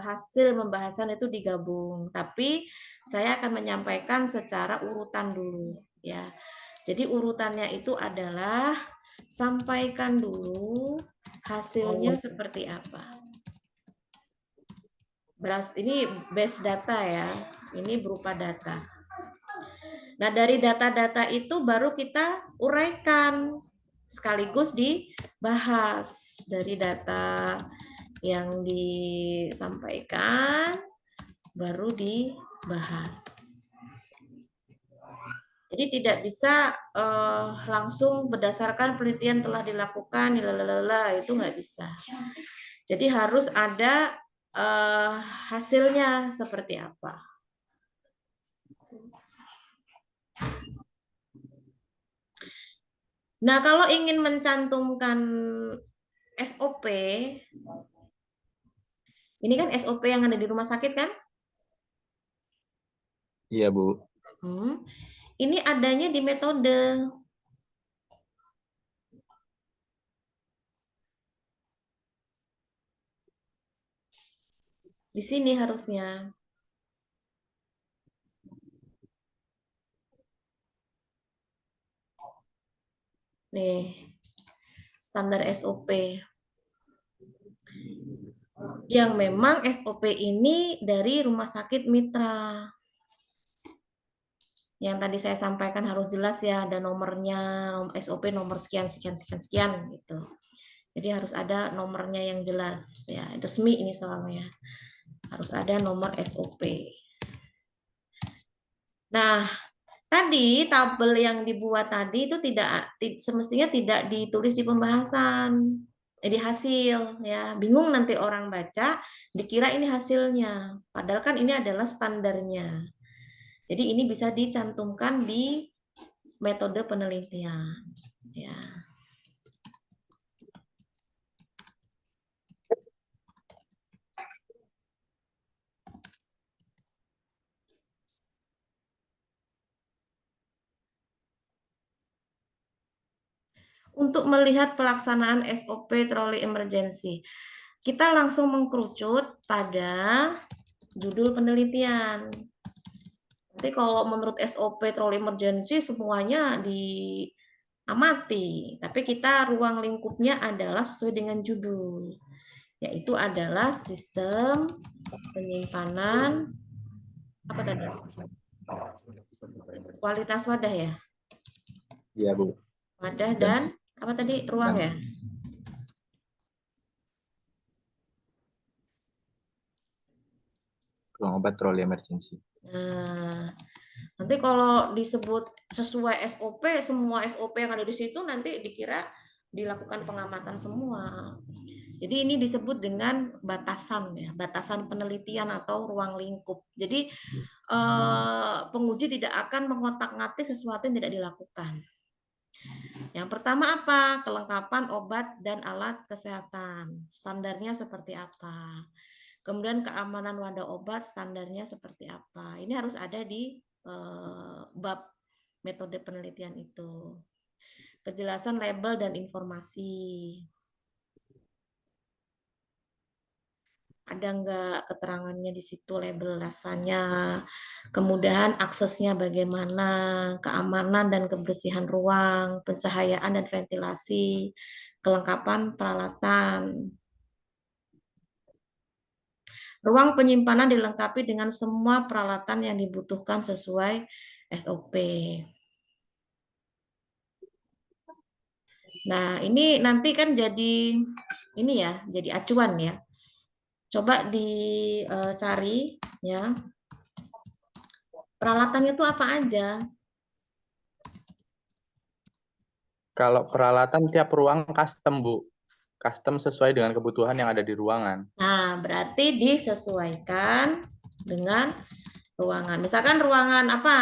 hasil pembahasan itu digabung, tapi saya akan menyampaikan secara urutan dulu ya. Jadi urutannya itu adalah sampaikan dulu hasilnya seperti apa. Ini base data ya, ini berupa data. Nah dari data-data itu baru kita uraikan sekaligus dibahas dari data yang disampaikan baru dibahas. Jadi tidak bisa langsung berdasarkan penelitian telah dilakukan, itu nggak bisa. Jadi harus ada hasilnya seperti apa. Nah, kalau ingin mencantumkan SOP, ini kan SOP yang ada di rumah sakit kan? Iya, Bu. Ini adanya di metode. Di sini harusnya. Nih, standar SOP. Yang memang SOP ini dari rumah sakit mitra. Yang tadi saya sampaikan harus jelas ya, ada nomornya, SOP nomor sekian, sekian, sekian, sekian gitu. Jadi harus ada nomornya yang jelas ya, resmi ini soalnya. Harus ada nomor SOP. Nah, tadi tabel yang dibuat tadi itu semestinya tidak ditulis di pembahasan, di hasil ya. Bingung nanti orang baca dikira ini hasilnya. Padahal kan ini adalah standarnya. Jadi ini bisa dicantumkan di metode penelitian ya. Untuk melihat pelaksanaan SOP Rowley emergency. kita langsung mengkerucut pada judul penelitian. Nanti kalau menurut SOP trolley emergency semuanya diamati, tapi kita ruang lingkupnya adalah sesuai dengan judul, yaitu adalah sistem penyimpanan apa tadi? Kualitas wadah ya? Iya, Bu. Wadah dan apa tadi? Ruang ya? Ruang obat trolley emergency. Nah, nanti kalau disebut sesuai SOP, semua SOP yang ada di situ nanti dikira dilakukan pengamatan semua. Jadi ini disebut dengan batasan ya, batasan penelitian atau ruang lingkup. Jadi penguji tidak akan mengotak-ngatik sesuatu yang tidak dilakukan. Yang pertama apa? Kelengkapan obat dan alat kesehatan. Standarnya seperti apa? Kemudian keamanan wadah obat, standarnya seperti apa? Ini harus ada di bab metode penelitian itu. Kejelasan label dan informasi. Ada nggak keterangannya di situ label rasanya, kemudian aksesnya bagaimana, keamanan dan kebersihan ruang, pencahayaan dan ventilasi, kelengkapan peralatan. Ruang penyimpanan dilengkapi dengan semua peralatan yang dibutuhkan sesuai SOP. Nah, ini nanti kan jadi ini ya, jadi acuan ya. Coba dicari ya. Peralatannya itu apa aja? Kalau peralatan tiap ruang custom, Bu. Custom sesuai dengan kebutuhan yang ada di ruangan. Nah, berarti disesuaikan dengan ruangan. Misalkan ruangan apa?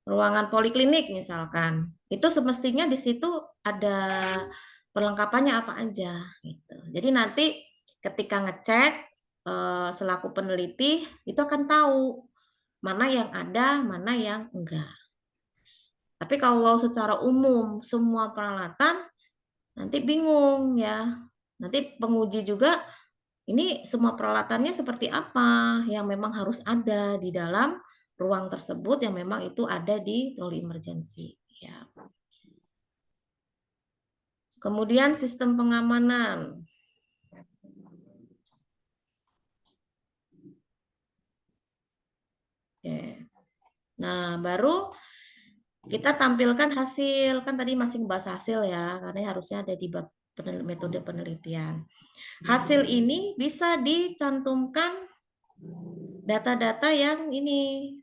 Ruangan poliklinik misalkan. Itu semestinya di situ ada perlengkapannya apa aja gitu. Jadi nanti ketika ngecek selaku peneliti itu akan tahu mana yang ada, mana yang enggak. Tapi kalau secara umum semua peralatan nanti bingung ya. Nanti penguji juga ini semua peralatannya seperti apa yang memang harus ada di dalam ruang tersebut yang memang itu ada di trolley emergency ya. Kemudian sistem pengamanan. Oke. Nah, baru kita tampilkan hasil. Kan tadi masih bahas hasil ya, karena harusnya ada di bab metode penelitian. Hasil ini bisa dicantumkan data-data yang ini.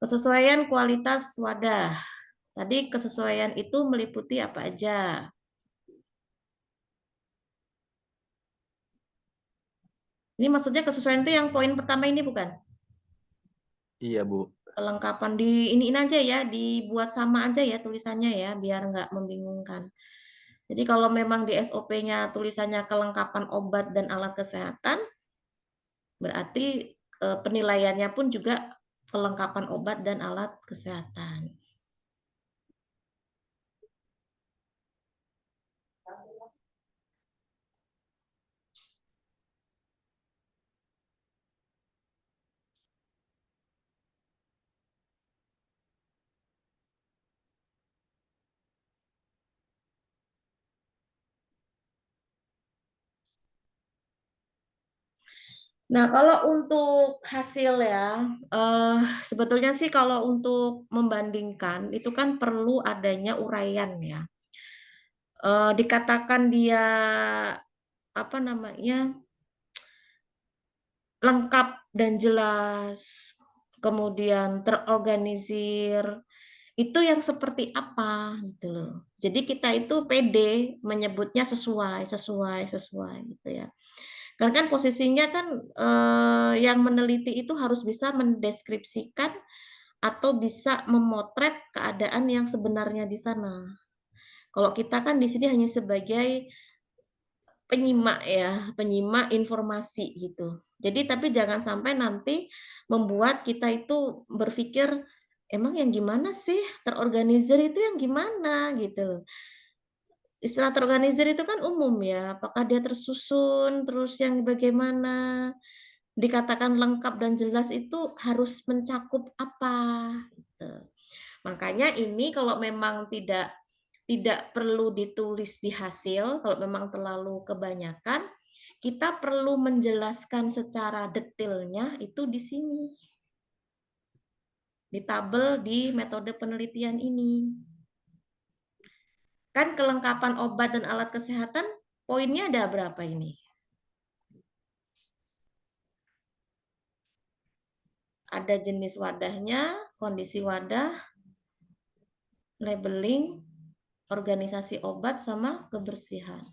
Kesesuaian kualitas wadah. Tadi kesesuaian itu meliputi apa aja? Ini maksudnya kesesuaian itu yang poin pertama ini bukan? Iya, Bu. Kelengkapan di ini aja ya, dibuat sama aja ya tulisannya ya, biar nggak membingungkan. Jadi kalau memang di SOP-nya tulisannya kelengkapan obat dan alat kesehatan, berarti penilaiannya pun juga kelengkapan obat dan alat kesehatan. Nah, kalau untuk hasil ya, sebetulnya sih kalau untuk membandingkan itu kan perlu adanya uraian ya. Dikatakan dia apa namanya lengkap dan jelas, kemudian terorganisir, itu yang seperti apa gitu loh. Jadi kita itu pede menyebutnya sesuai gitu ya. Karena kan posisinya kan yang meneliti itu harus bisa mendeskripsikan atau bisa memotret keadaan yang sebenarnya di sana. Kalau kita kan di sini hanya sebagai penyimak ya, penyimak informasi gitu. Jadi tapi jangan sampai nanti membuat kita itu berpikir emang yang gimana sih terorganisir itu yang gimana gitu loh. Istilah terorganisir itu kan umum ya, apakah dia tersusun, terus yang bagaimana, dikatakan lengkap dan jelas itu harus mencakup apa gitu. Makanya ini kalau memang tidak perlu ditulis di hasil, kalau memang terlalu kebanyakan, kita perlu menjelaskan secara detailnya itu di sini. Di tabel di metode penelitian ini. Kan kelengkapan obat dan alat kesehatan, poinnya ada berapa ini? Ada jenis wadahnya, kondisi wadah, labeling, organisasi obat, sama kebersihan.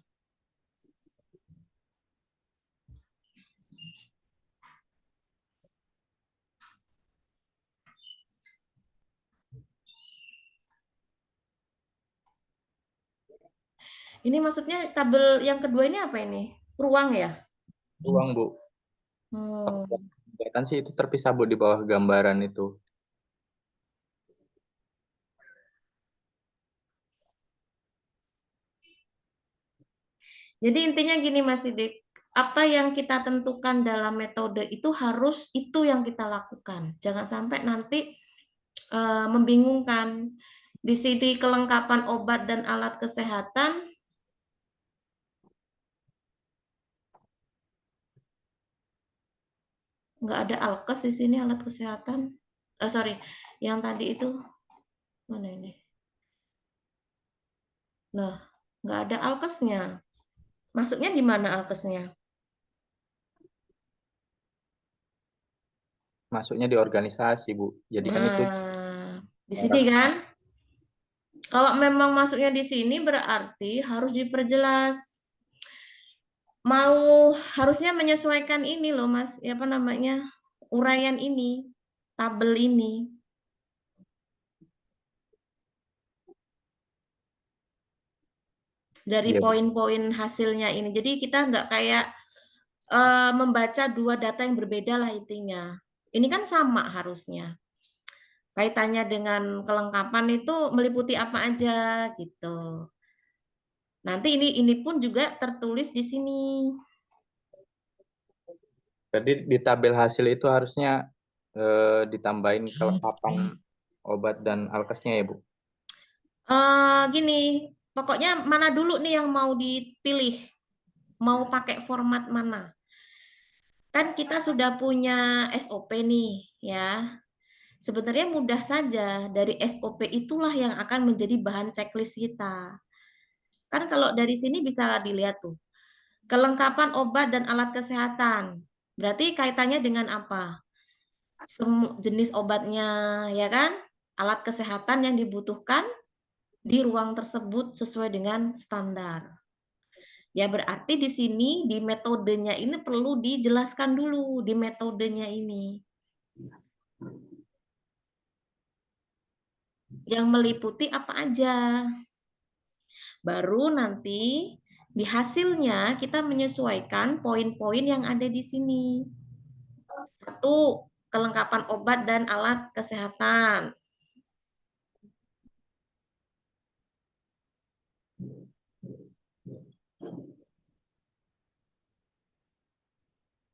Ini maksudnya tabel yang kedua ini apa ini? Ruang ya? Ruang, Bu. Kan sih itu terpisah, Bu, di bawah gambaran itu. Jadi intinya gini Mas Sidik, apa yang kita tentukan dalam metode itu harus itu yang kita lakukan. Jangan sampai nanti membingungkan. Di sini kelengkapan obat dan alat kesehatan, nggak ada alkes di sini alat kesehatan. Sorry, yang tadi itu mana ini? Nah, nggak ada alkesnya. Maksudnya di mana alkesnya? Masuknya di organisasi, Bu. Jadi kan itu di sini kan? Kalau memang masuknya di sini berarti harus diperjelas. Mau harusnya menyesuaikan ini loh Mas, apa namanya? Uraian ini, tabel ini. Dari poin-poin hasilnya ini. Jadi kita nggak kayak membaca dua data yang berbeda lah intinya. Ini kan sama harusnya. Kaitannya dengan kelengkapan itu meliputi apa aja gitu. Nanti ini pun juga tertulis di sini. Jadi di tabel hasil itu harusnya ditambahin kelengkapan obat dan alkesnya ya, Bu? Gini, pokoknya mana dulu nih yang mau dipilih? Mau pakai format mana? Kan kita sudah punya SOP nih, ya. Sebenarnya mudah saja, dari SOP itulah yang akan menjadi bahan checklist kita. Kan kalau dari sini bisa dilihat tuh, kelengkapan obat dan alat kesehatan. Berarti kaitannya dengan apa? Jenis obatnya, ya kan? Alat kesehatan yang dibutuhkan di ruang tersebut sesuai dengan standar. Ya berarti di sini di metodenya ini perlu dijelaskan dulu di metodenya ini. Yang meliputi apa aja. Baru nanti di hasilnya kita menyesuaikan poin-poin yang ada di sini. Satu, kelengkapan obat dan alat kesehatan.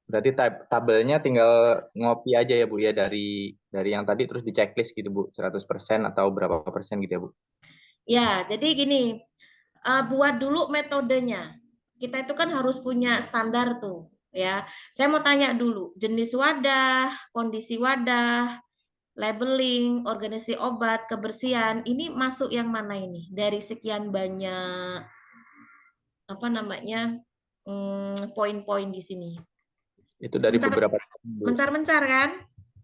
Berarti tabelnya tinggal ngopi aja ya, Bu, ya, dari yang tadi terus di checklist gitu, Bu, 100% atau berapa persen gitu ya, Bu? Ya, jadi gini, buat dulu metodenya. Kita itu kan harus punya standar tuh, ya. Saya mau tanya dulu, jenis wadah, kondisi wadah, labeling, organisasi obat, kebersihan, ini masuk yang mana ini? Dari sekian banyak apa namanya poin-poin di sini. Itu dari beberapa. Mencar-mencar kan?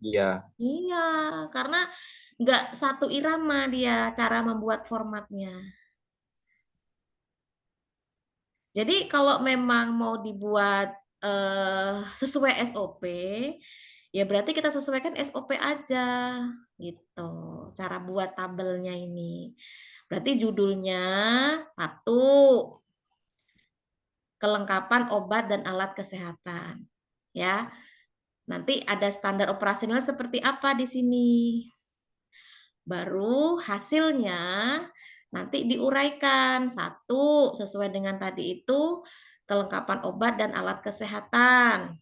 Iya. Iya, karena nggak satu irama dia cara membuat formatnya. Jadi kalau memang mau dibuat sesuai SOP, ya berarti kita sesuaikan SOP aja gitu. Cara buat tabelnya ini. Berarti judulnya satu, kelengkapan obat dan alat kesehatan. Ya. Nanti ada standar operasional seperti apa di sini. Baru hasilnya nanti diuraikan. Satu, sesuai dengan tadi itu, kelengkapan obat dan alat kesehatan.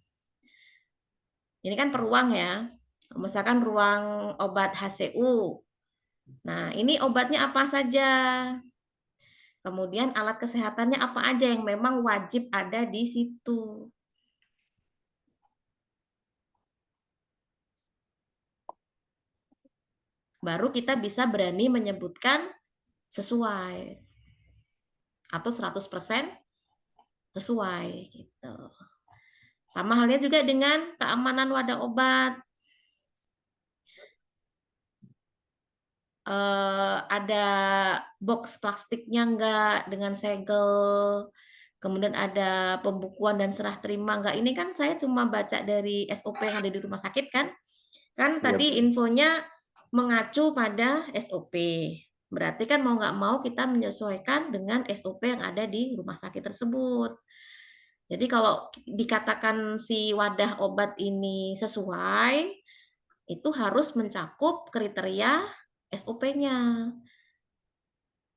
Ini kan per ruang ya. Misalkan ruang obat HCU. Nah, ini obatnya apa saja. Kemudian alat kesehatannya apa aja yang memang wajib ada di situ. Baru kita bisa berani menyebutkan sesuai. Atau 100% sesuai gitu. Sama halnya juga dengan keamanan wadah obat. Ada box plastiknya enggak dengan segel, kemudian ada pembukuan dan serah terima enggak. Ini kan saya cuma baca dari SOP yang ada di rumah sakit kan. Kan tadi infonya mengacu pada SOP. Berarti kan mau nggak mau kita menyesuaikan dengan SOP yang ada di rumah sakit tersebut. Jadi kalau dikatakan si wadah obat ini sesuai, itu harus mencakup kriteria SOP-nya.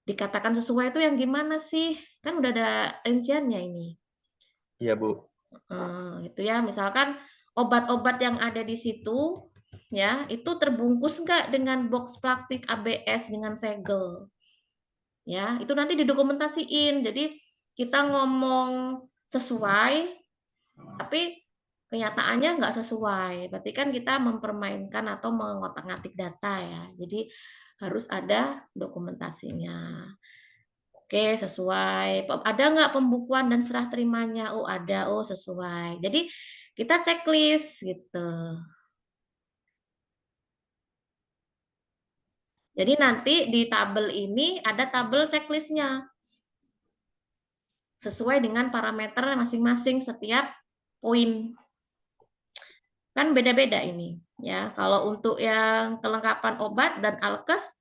Dikatakan sesuai itu yang gimana sih? Kan udah ada rinciannya ini. Iya, Bu. Gitu ya. Misalkan obat-obat yang ada di situ, ya itu terbungkus nggak dengan box plastik ABS dengan segel? Ya, itu nanti didokumentasiin. Jadi kita ngomong sesuai, tapi kenyataannya nggak sesuai. Berarti kan kita mempermainkan atau mengotak-ngatik data ya. Jadi harus ada dokumentasinya. Oke, sesuai. Ada nggak pembukuan dan serah terimanya? Oh, ada. Oh, sesuai. Jadi kita checklist gitu. Jadi nanti di tabel ini ada tabel checklistnya. Sesuai dengan parameter masing-masing setiap poin. Kan beda-beda ini. Ya, kalau untuk yang kelengkapan obat dan alkes,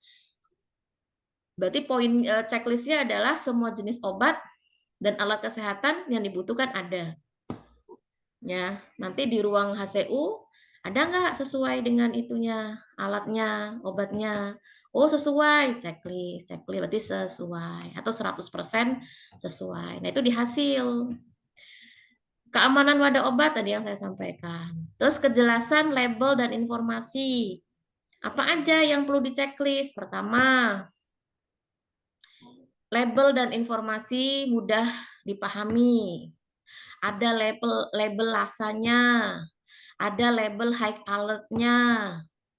berarti poin checklistnya adalah semua jenis obat dan alat kesehatan yang dibutuhkan ada. Ya, nanti di ruang HCU ada nggak sesuai dengan itunya, alatnya, obatnya. Oh, sesuai, checklist berarti sesuai atau 100% sesuai. Nah, itu di hasil. Keamanan wadah obat tadi yang saya sampaikan. Terus kejelasan label dan informasi. Apa aja yang perlu di checklist? Pertama, label dan informasi mudah dipahami. Ada label lasanya, ada label high alert-nya.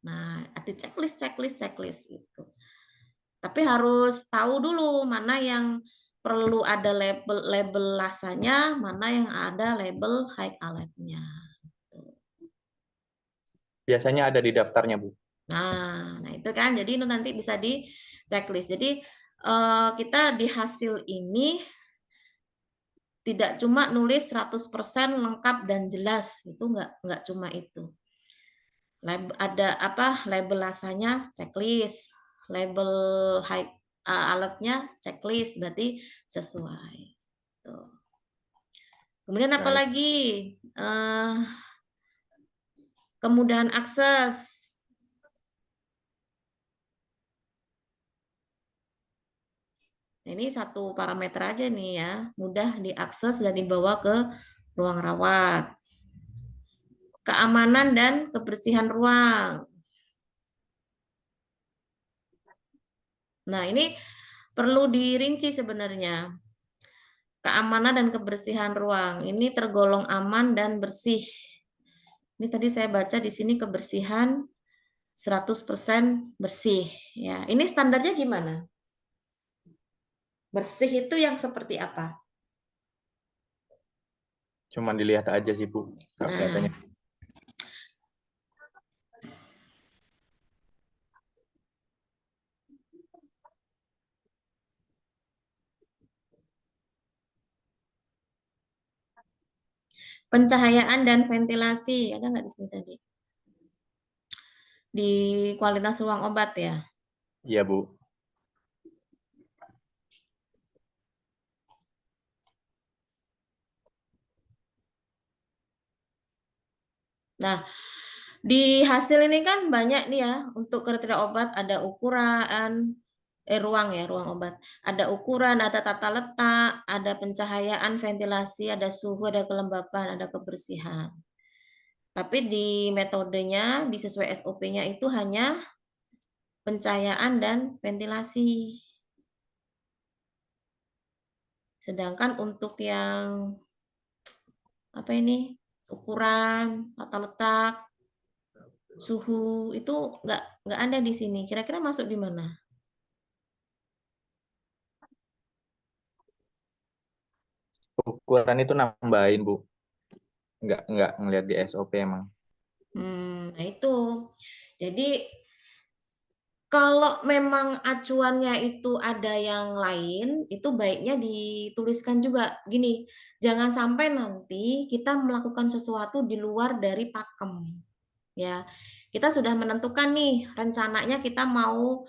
Nah, ada checklist itu. Tapi harus tahu dulu mana yang perlu ada label lasanya, mana yang ada label high alert-nya. Biasanya ada di daftarnya, Bu. Nah itu kan, jadi itu nanti bisa di checklist. Jadi kita di hasil ini tidak cuma nulis 100% lengkap dan jelas, itu nggak cuma itu. Ada apa label lasanya checklist, label high alertnya checklist, berarti sesuai. Tuh. Kemudian apa lagi? Kemudahan akses. Ini satu parameter aja nih ya, mudah diakses dan dibawa ke ruang rawat. Keamanan dan kebersihan ruang. Nah, ini perlu dirinci sebenarnya. Keamanan dan kebersihan ruang. Ini tergolong aman dan bersih. Ini tadi saya baca di sini kebersihan 100% bersih. Ya, ini standarnya gimana? Bersih itu yang seperti apa? Cuman dilihat aja sih, Bu. Kelihatannya. Pencahayaan dan ventilasi, ada nggak di sini tadi? Di kualitas ruang obat ya? Iya, Bu. Nah, di hasil ini kan banyak nih ya, untuk kriteria obat ada ukuran, ruang ya, ruang obat. Ada ukuran, ada tata letak, ada pencahayaan, ventilasi, ada suhu, ada kelembapan, ada kebersihan. Tapi di metodenya, di sesuai SOP-nya itu hanya pencahayaan dan ventilasi. Sedangkan untuk yang apa ini, ukuran, tata letak, suhu itu nggak ada di sini. Kira-kira masuk di mana? Ukuran itu nambahin, Bu. Nggak ngelihat di SOP emang. Nah itu. Jadi kalau memang acuannya itu ada yang lain, itu baiknya dituliskan juga. Gini, jangan sampai nanti kita melakukan sesuatu di luar dari pakem. Ya, kita sudah menentukan nih rencananya kita mau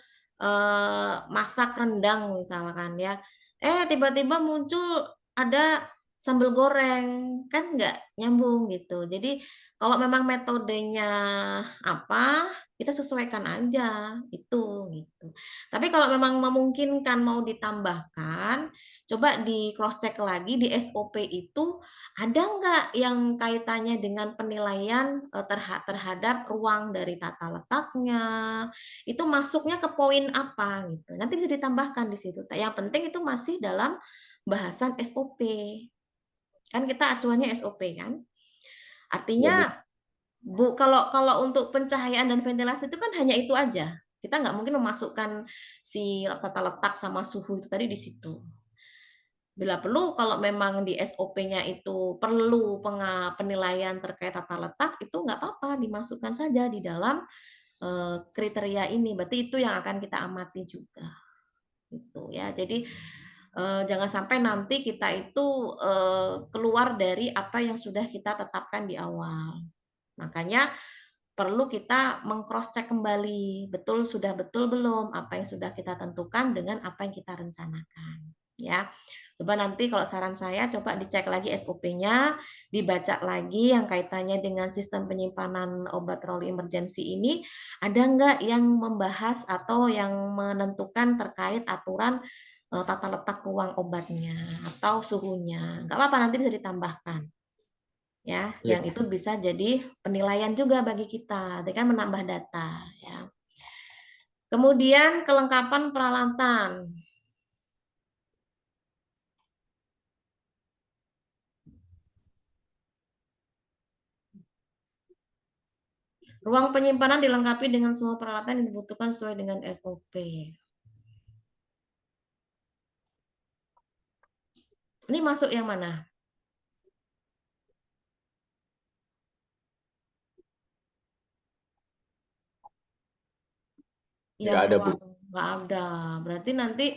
masak rendang misalkan ya. Tiba-tiba muncul ada sambal goreng, kan nggak nyambung gitu. Jadi kalau memang metodenya apa, kita sesuaikan aja itu gitu. Tapi kalau memang memungkinkan mau ditambahkan, coba di cross check lagi di SOP itu ada nggak yang kaitannya dengan penilaian terhadap ruang dari tata letaknya, itu masuknya ke poin apa gitu. Nanti bisa ditambahkan di situ. Yang penting itu masih dalam bahasan SOP. Kan kita acuannya SOP kan. Ya, Bu. Artinya kalau untuk pencahayaan dan ventilasi itu kan hanya itu aja. Kita nggak mungkin memasukkan si tata letak sama suhu itu tadi di situ. Bila perlu, kalau memang di SOP-nya itu perlu penilaian terkait tata letak, itu nggak apa-apa, dimasukkan saja di dalam kriteria ini. Berarti itu yang akan kita amati juga. Gitu ya. Jadi jangan sampai nanti kita itu keluar dari apa yang sudah kita tetapkan di awal. Makanya perlu kita meng-cross check kembali, sudah betul belum apa yang sudah kita tentukan dengan apa yang kita rencanakan. Ya, coba nanti kalau saran saya coba dicek lagi SOP-nya, dibaca lagi yang kaitannya dengan sistem penyimpanan obat rolling emergency ini, ada nggak yang membahas atau yang menentukan terkait aturan tata letak ruang obatnya atau suhunya. Nggak apa-apa, nanti bisa ditambahkan. Ya, Ya. yang itu bisa jadi penilaian juga bagi kita, dengan menambah data. Ya. Kemudian kelengkapan peralatan. Ruang penyimpanan dilengkapi dengan semua peralatan yang dibutuhkan sesuai dengan SOP. Ini masuk yang mana? Yang Nggak ada, Bu. ruang nggak ada. Berarti nanti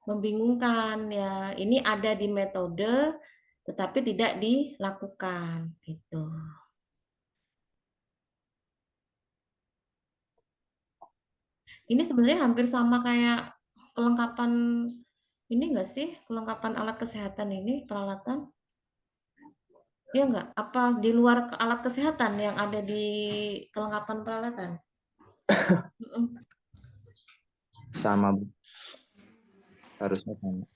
membingungkan ya. Ini ada di metode, tetapi tidak dilakukan gitu. Ini sebenarnya hampir sama kayak kelengkapan ini enggak sih? Kelengkapan alat kesehatan ini, peralatan? Iya enggak? Apa di luar alat kesehatan yang ada di kelengkapan peralatan? Sama, Bu. Harusnya sama.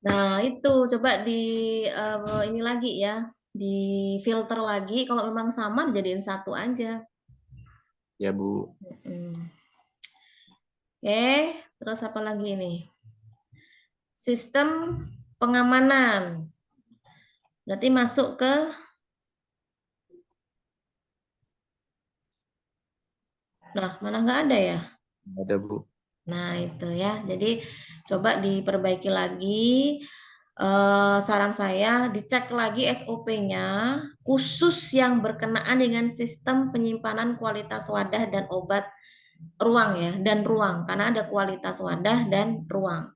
Nah, itu coba di ini lagi ya, di filter lagi. Kalau memang sama, dijadiin satu aja. Ya, Bu. Oke, terus apa lagi nih? Sistem pengamanan. Berarti masuk ke mana nggak ada ya? Ada, Bu. Nah, itu ya. Jadi coba diperbaiki lagi. Saran saya dicek lagi SOP-nya khusus yang berkenaan dengan sistem penyimpanan kualitas wadah dan obat ruang ya, dan ruang, karena ada kualitas wadah dan ruang.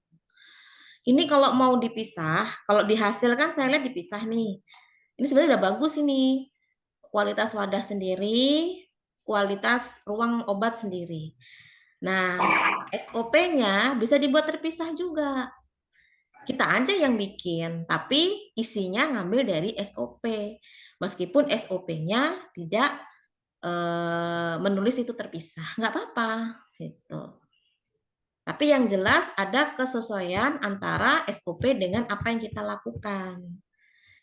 Ini kalau mau dipisah, kalau dihasilkan saya lihat dipisah nih. Ini sebenarnya udah bagus ini. Kualitas wadah sendiri, kualitas ruang obat sendiri. Nah, SOP-nya bisa dibuat terpisah juga. Kita aja yang bikin, tapi isinya ngambil dari SOP. Meskipun SOP-nya tidak menulis itu terpisah, nggak apa-apa gitu. Tapi yang jelas ada kesesuaian antara SOP dengan apa yang kita lakukan.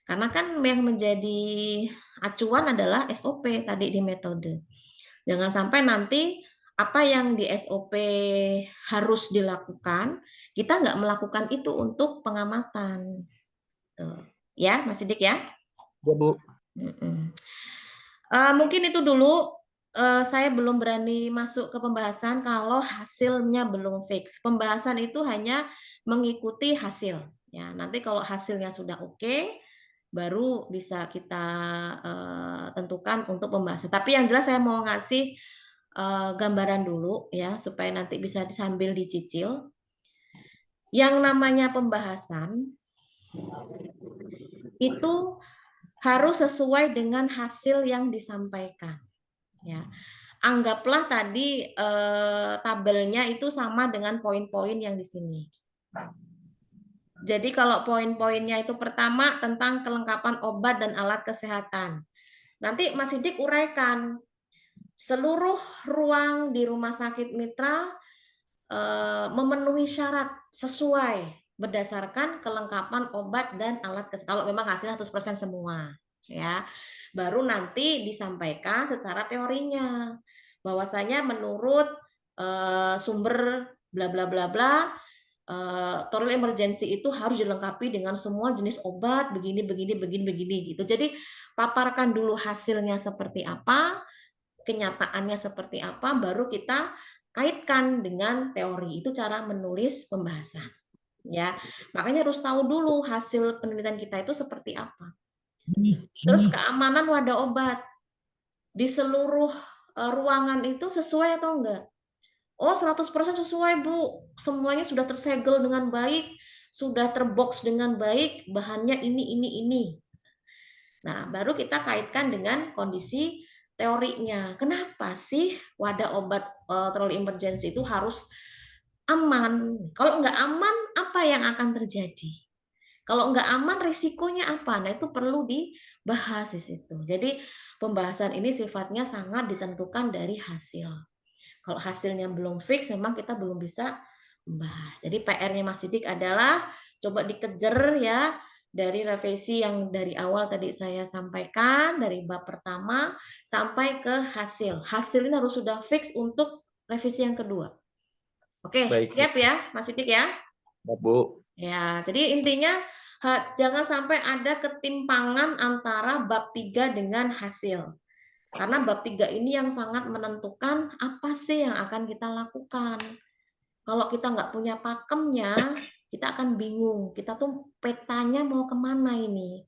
Karena kan yang menjadi acuan adalah SOP tadi di metode. Jangan sampai nanti apa yang di SOP harus dilakukan, kita nggak melakukan itu untuk pengamatan. Tuh. Ya, Mas Sidik ya? Ya, Bu. Mungkin itu dulu. Saya belum berani masuk ke pembahasan kalau hasilnya belum fix. Pembahasan itu hanya mengikuti hasil. Ya, nanti kalau hasilnya sudah oke, baru bisa kita tentukan untuk pembahasan. Tapi yang jelas saya mau ngasih gambaran dulu ya, supaya nanti bisa sambil dicicil. Yang namanya pembahasan itu harus sesuai dengan hasil yang disampaikan. Ya, anggaplah tadi tabelnya itu sama dengan poin-poin yang di sini. Jadi kalau poin-poinnya itu pertama tentang kelengkapan obat dan alat kesehatan. Nanti Mas Sidik uraikan seluruh ruang di rumah sakit mitra memenuhi syarat sesuai berdasarkan kelengkapan obat dan alat kesehatan. Kalau memang hasilnya 100% semua, ya. Baru nanti disampaikan secara teorinya bahwasanya menurut sumber bla bla bla bla total emergency itu harus dilengkapi dengan semua jenis obat begini gitu. Jadi paparkan dulu hasilnya seperti apa, kenyataannya seperti apa, baru kita kaitkan dengan teori. Itu cara menulis pembahasan. Ya, makanya harus tahu dulu hasil penelitian kita itu seperti apa. Terus keamanan wadah obat di seluruh ruangan itu sesuai atau enggak? Oh, 100% sesuai, Bu. Semuanya sudah tersegel dengan baik, sudah terbox dengan baik, bahannya ini. Nah, baru kita kaitkan dengan kondisi teorinya. Kenapa sih wadah obat trolley emergency itu harus aman? Kalau nggak aman, apa yang akan terjadi? Kalau nggak aman, risikonya apa? Nah, itu perlu dibahas di situ. Jadi, pembahasan ini sifatnya sangat ditentukan dari hasil. Kalau hasilnya belum fix, memang kita belum bisa membahas. Jadi PR-nya Mas Sidik adalah coba dikejar ya dari revisi yang dari awal tadi saya sampaikan, dari bab pertama sampai ke hasil. Hasil ini harus sudah fix untuk revisi yang kedua. Oke, Baik, siap ya Mas Sidik ya? Ya, Bu. Ya, jadi intinya jangan sampai ada ketimpangan antara bab 3 dengan hasil. Karena bab 3 ini yang sangat menentukan apa sih yang akan kita lakukan. Kalau kita nggak punya pakemnya, kita akan bingung. Kita tuh petanya mau kemana ini?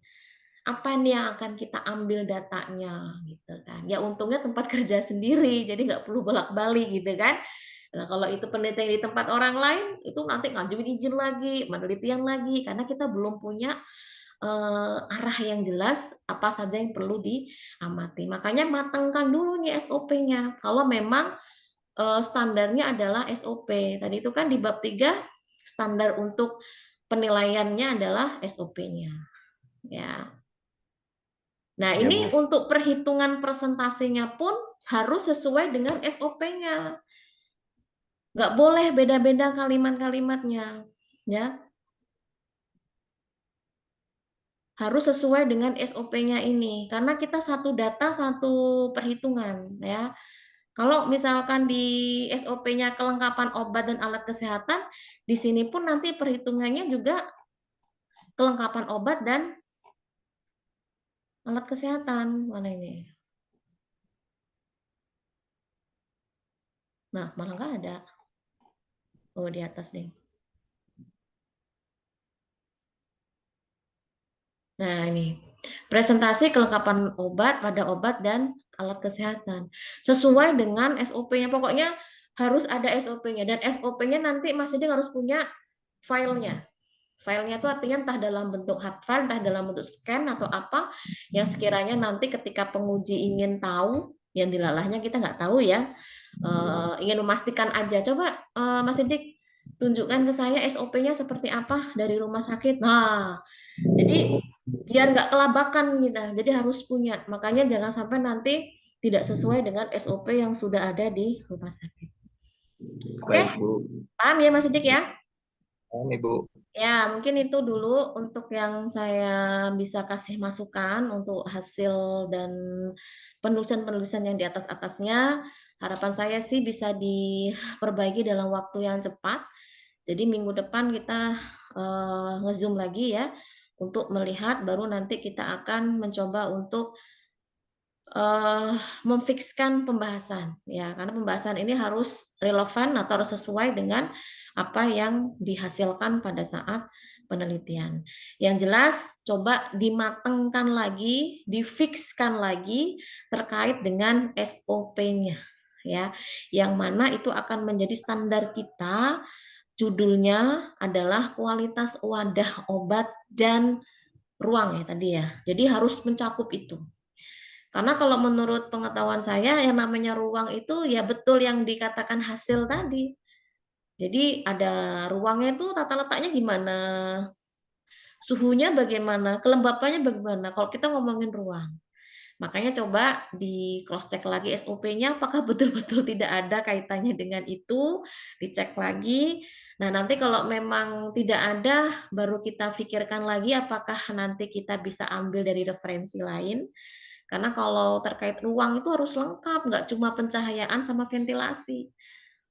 Apa nih yang akan kita ambil datanya gitu kan. Ya untungnya tempat kerja sendiri, jadi nggak perlu bolak-balik gitu kan. Nah, kalau itu penelitian di tempat orang lain, itu nanti ngajuin izin lagi, penelitian lagi, karena kita belum punya arah yang jelas apa saja yang perlu diamati. Makanya matangkan dulu nih SOP-nya. Kalau memang standarnya adalah SOP. Tadi itu kan di bab 3 standar untuk penilaiannya adalah SOP-nya. Ya. Nah, Ya, ini Bu. untuk perhitungan presentasinya pun harus sesuai dengan SOP-nya. Nggak boleh beda-beda kalimat-kalimatnya. Ya. Harus sesuai dengan SOP-nya ini karena kita satu data satu perhitungan ya. Kalau misalkan di SOP-nya kelengkapan obat dan alat kesehatan, di sini pun nanti perhitungannya juga kelengkapan obat dan alat kesehatan. Mana ini? Nah, malah nggak ada. Oh, di atas nih. Nah, ini presentasi kelengkapan obat, pada obat dan alat kesehatan. Sesuai dengan SOP-nya. Pokoknya harus ada SOP-nya. Dan SOP-nya nanti Mas Sidik harus punya filenya. Filenya itu artinya entah dalam bentuk hard file, entah dalam bentuk scan atau apa, yang sekiranya nanti ketika penguji ingin tahu, yang dilalahnya kita nggak tahu ya, ingin memastikan aja. Coba Mas Sidik tunjukkan ke saya SOP-nya seperti apa dari rumah sakit. Nah, jadi biar nggak kelabakan gitu. Jadi harus punya. Makanya jangan sampai nanti tidak sesuai dengan SOP yang sudah ada di rumah sakit. Oke, Baik, Bu. paham ya Mas Sidik ya? Paham, Ibu. Ya, mungkin itu dulu untuk yang saya bisa kasih masukan untuk hasil dan penulisan-penulisan yang di atas-atasnya. Harapan saya sih bisa diperbaiki dalam waktu yang cepat. Jadi minggu depan kita nge-zoom lagi ya untuk melihat, baru nanti kita akan mencoba untuk memfikskan pembahasan ya, karena pembahasan ini harus relevan atau harus sesuai dengan apa yang dihasilkan pada saat penelitian. Yang jelas coba dimatengkan lagi, difikskan lagi terkait dengan SOP-nya ya, yang mana itu akan menjadi standar kita. Judulnya adalah kualitas wadah obat dan ruang ya tadi ya. Jadi harus mencakup itu. Karena kalau menurut pengetahuan saya yang namanya ruang itu ya betul yang dikatakan hasil tadi. Jadi ada ruangnya itu tata letaknya gimana, suhunya bagaimana, kelembapannya bagaimana. Kalau kita ngomongin ruang. Makanya coba di cross check lagi SOP-nya apakah betul-betul tidak ada kaitannya dengan itu, dicek lagi. Nah, nanti kalau memang tidak ada, baru kita pikirkan lagi apakah nanti kita bisa ambil dari referensi lain. Karena kalau terkait ruang itu harus lengkap, nggak cuma pencahayaan sama ventilasi.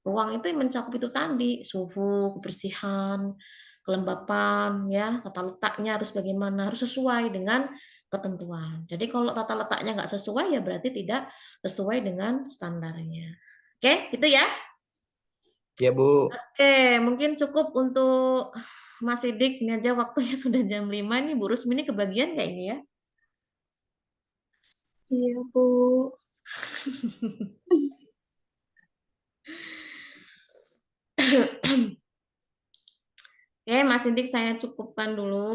Ruang itu yang mencakup itu tadi, suhu, kebersihan, kelembapan, ya, tata letaknya harus bagaimana, harus sesuai dengan ketentuan. Jadi kalau tata letaknya nggak sesuai ya berarti tidak sesuai dengan standarnya. Oke, itu ya. Ya, Bu. Oke, mungkin cukup untuk Mas Sidik. Ini aja waktunya sudah jam 5 nih. Bu Rusmini kebagian kayak ini ya. Iya, Bu. Oke, Mas Sidik saya cukupkan dulu.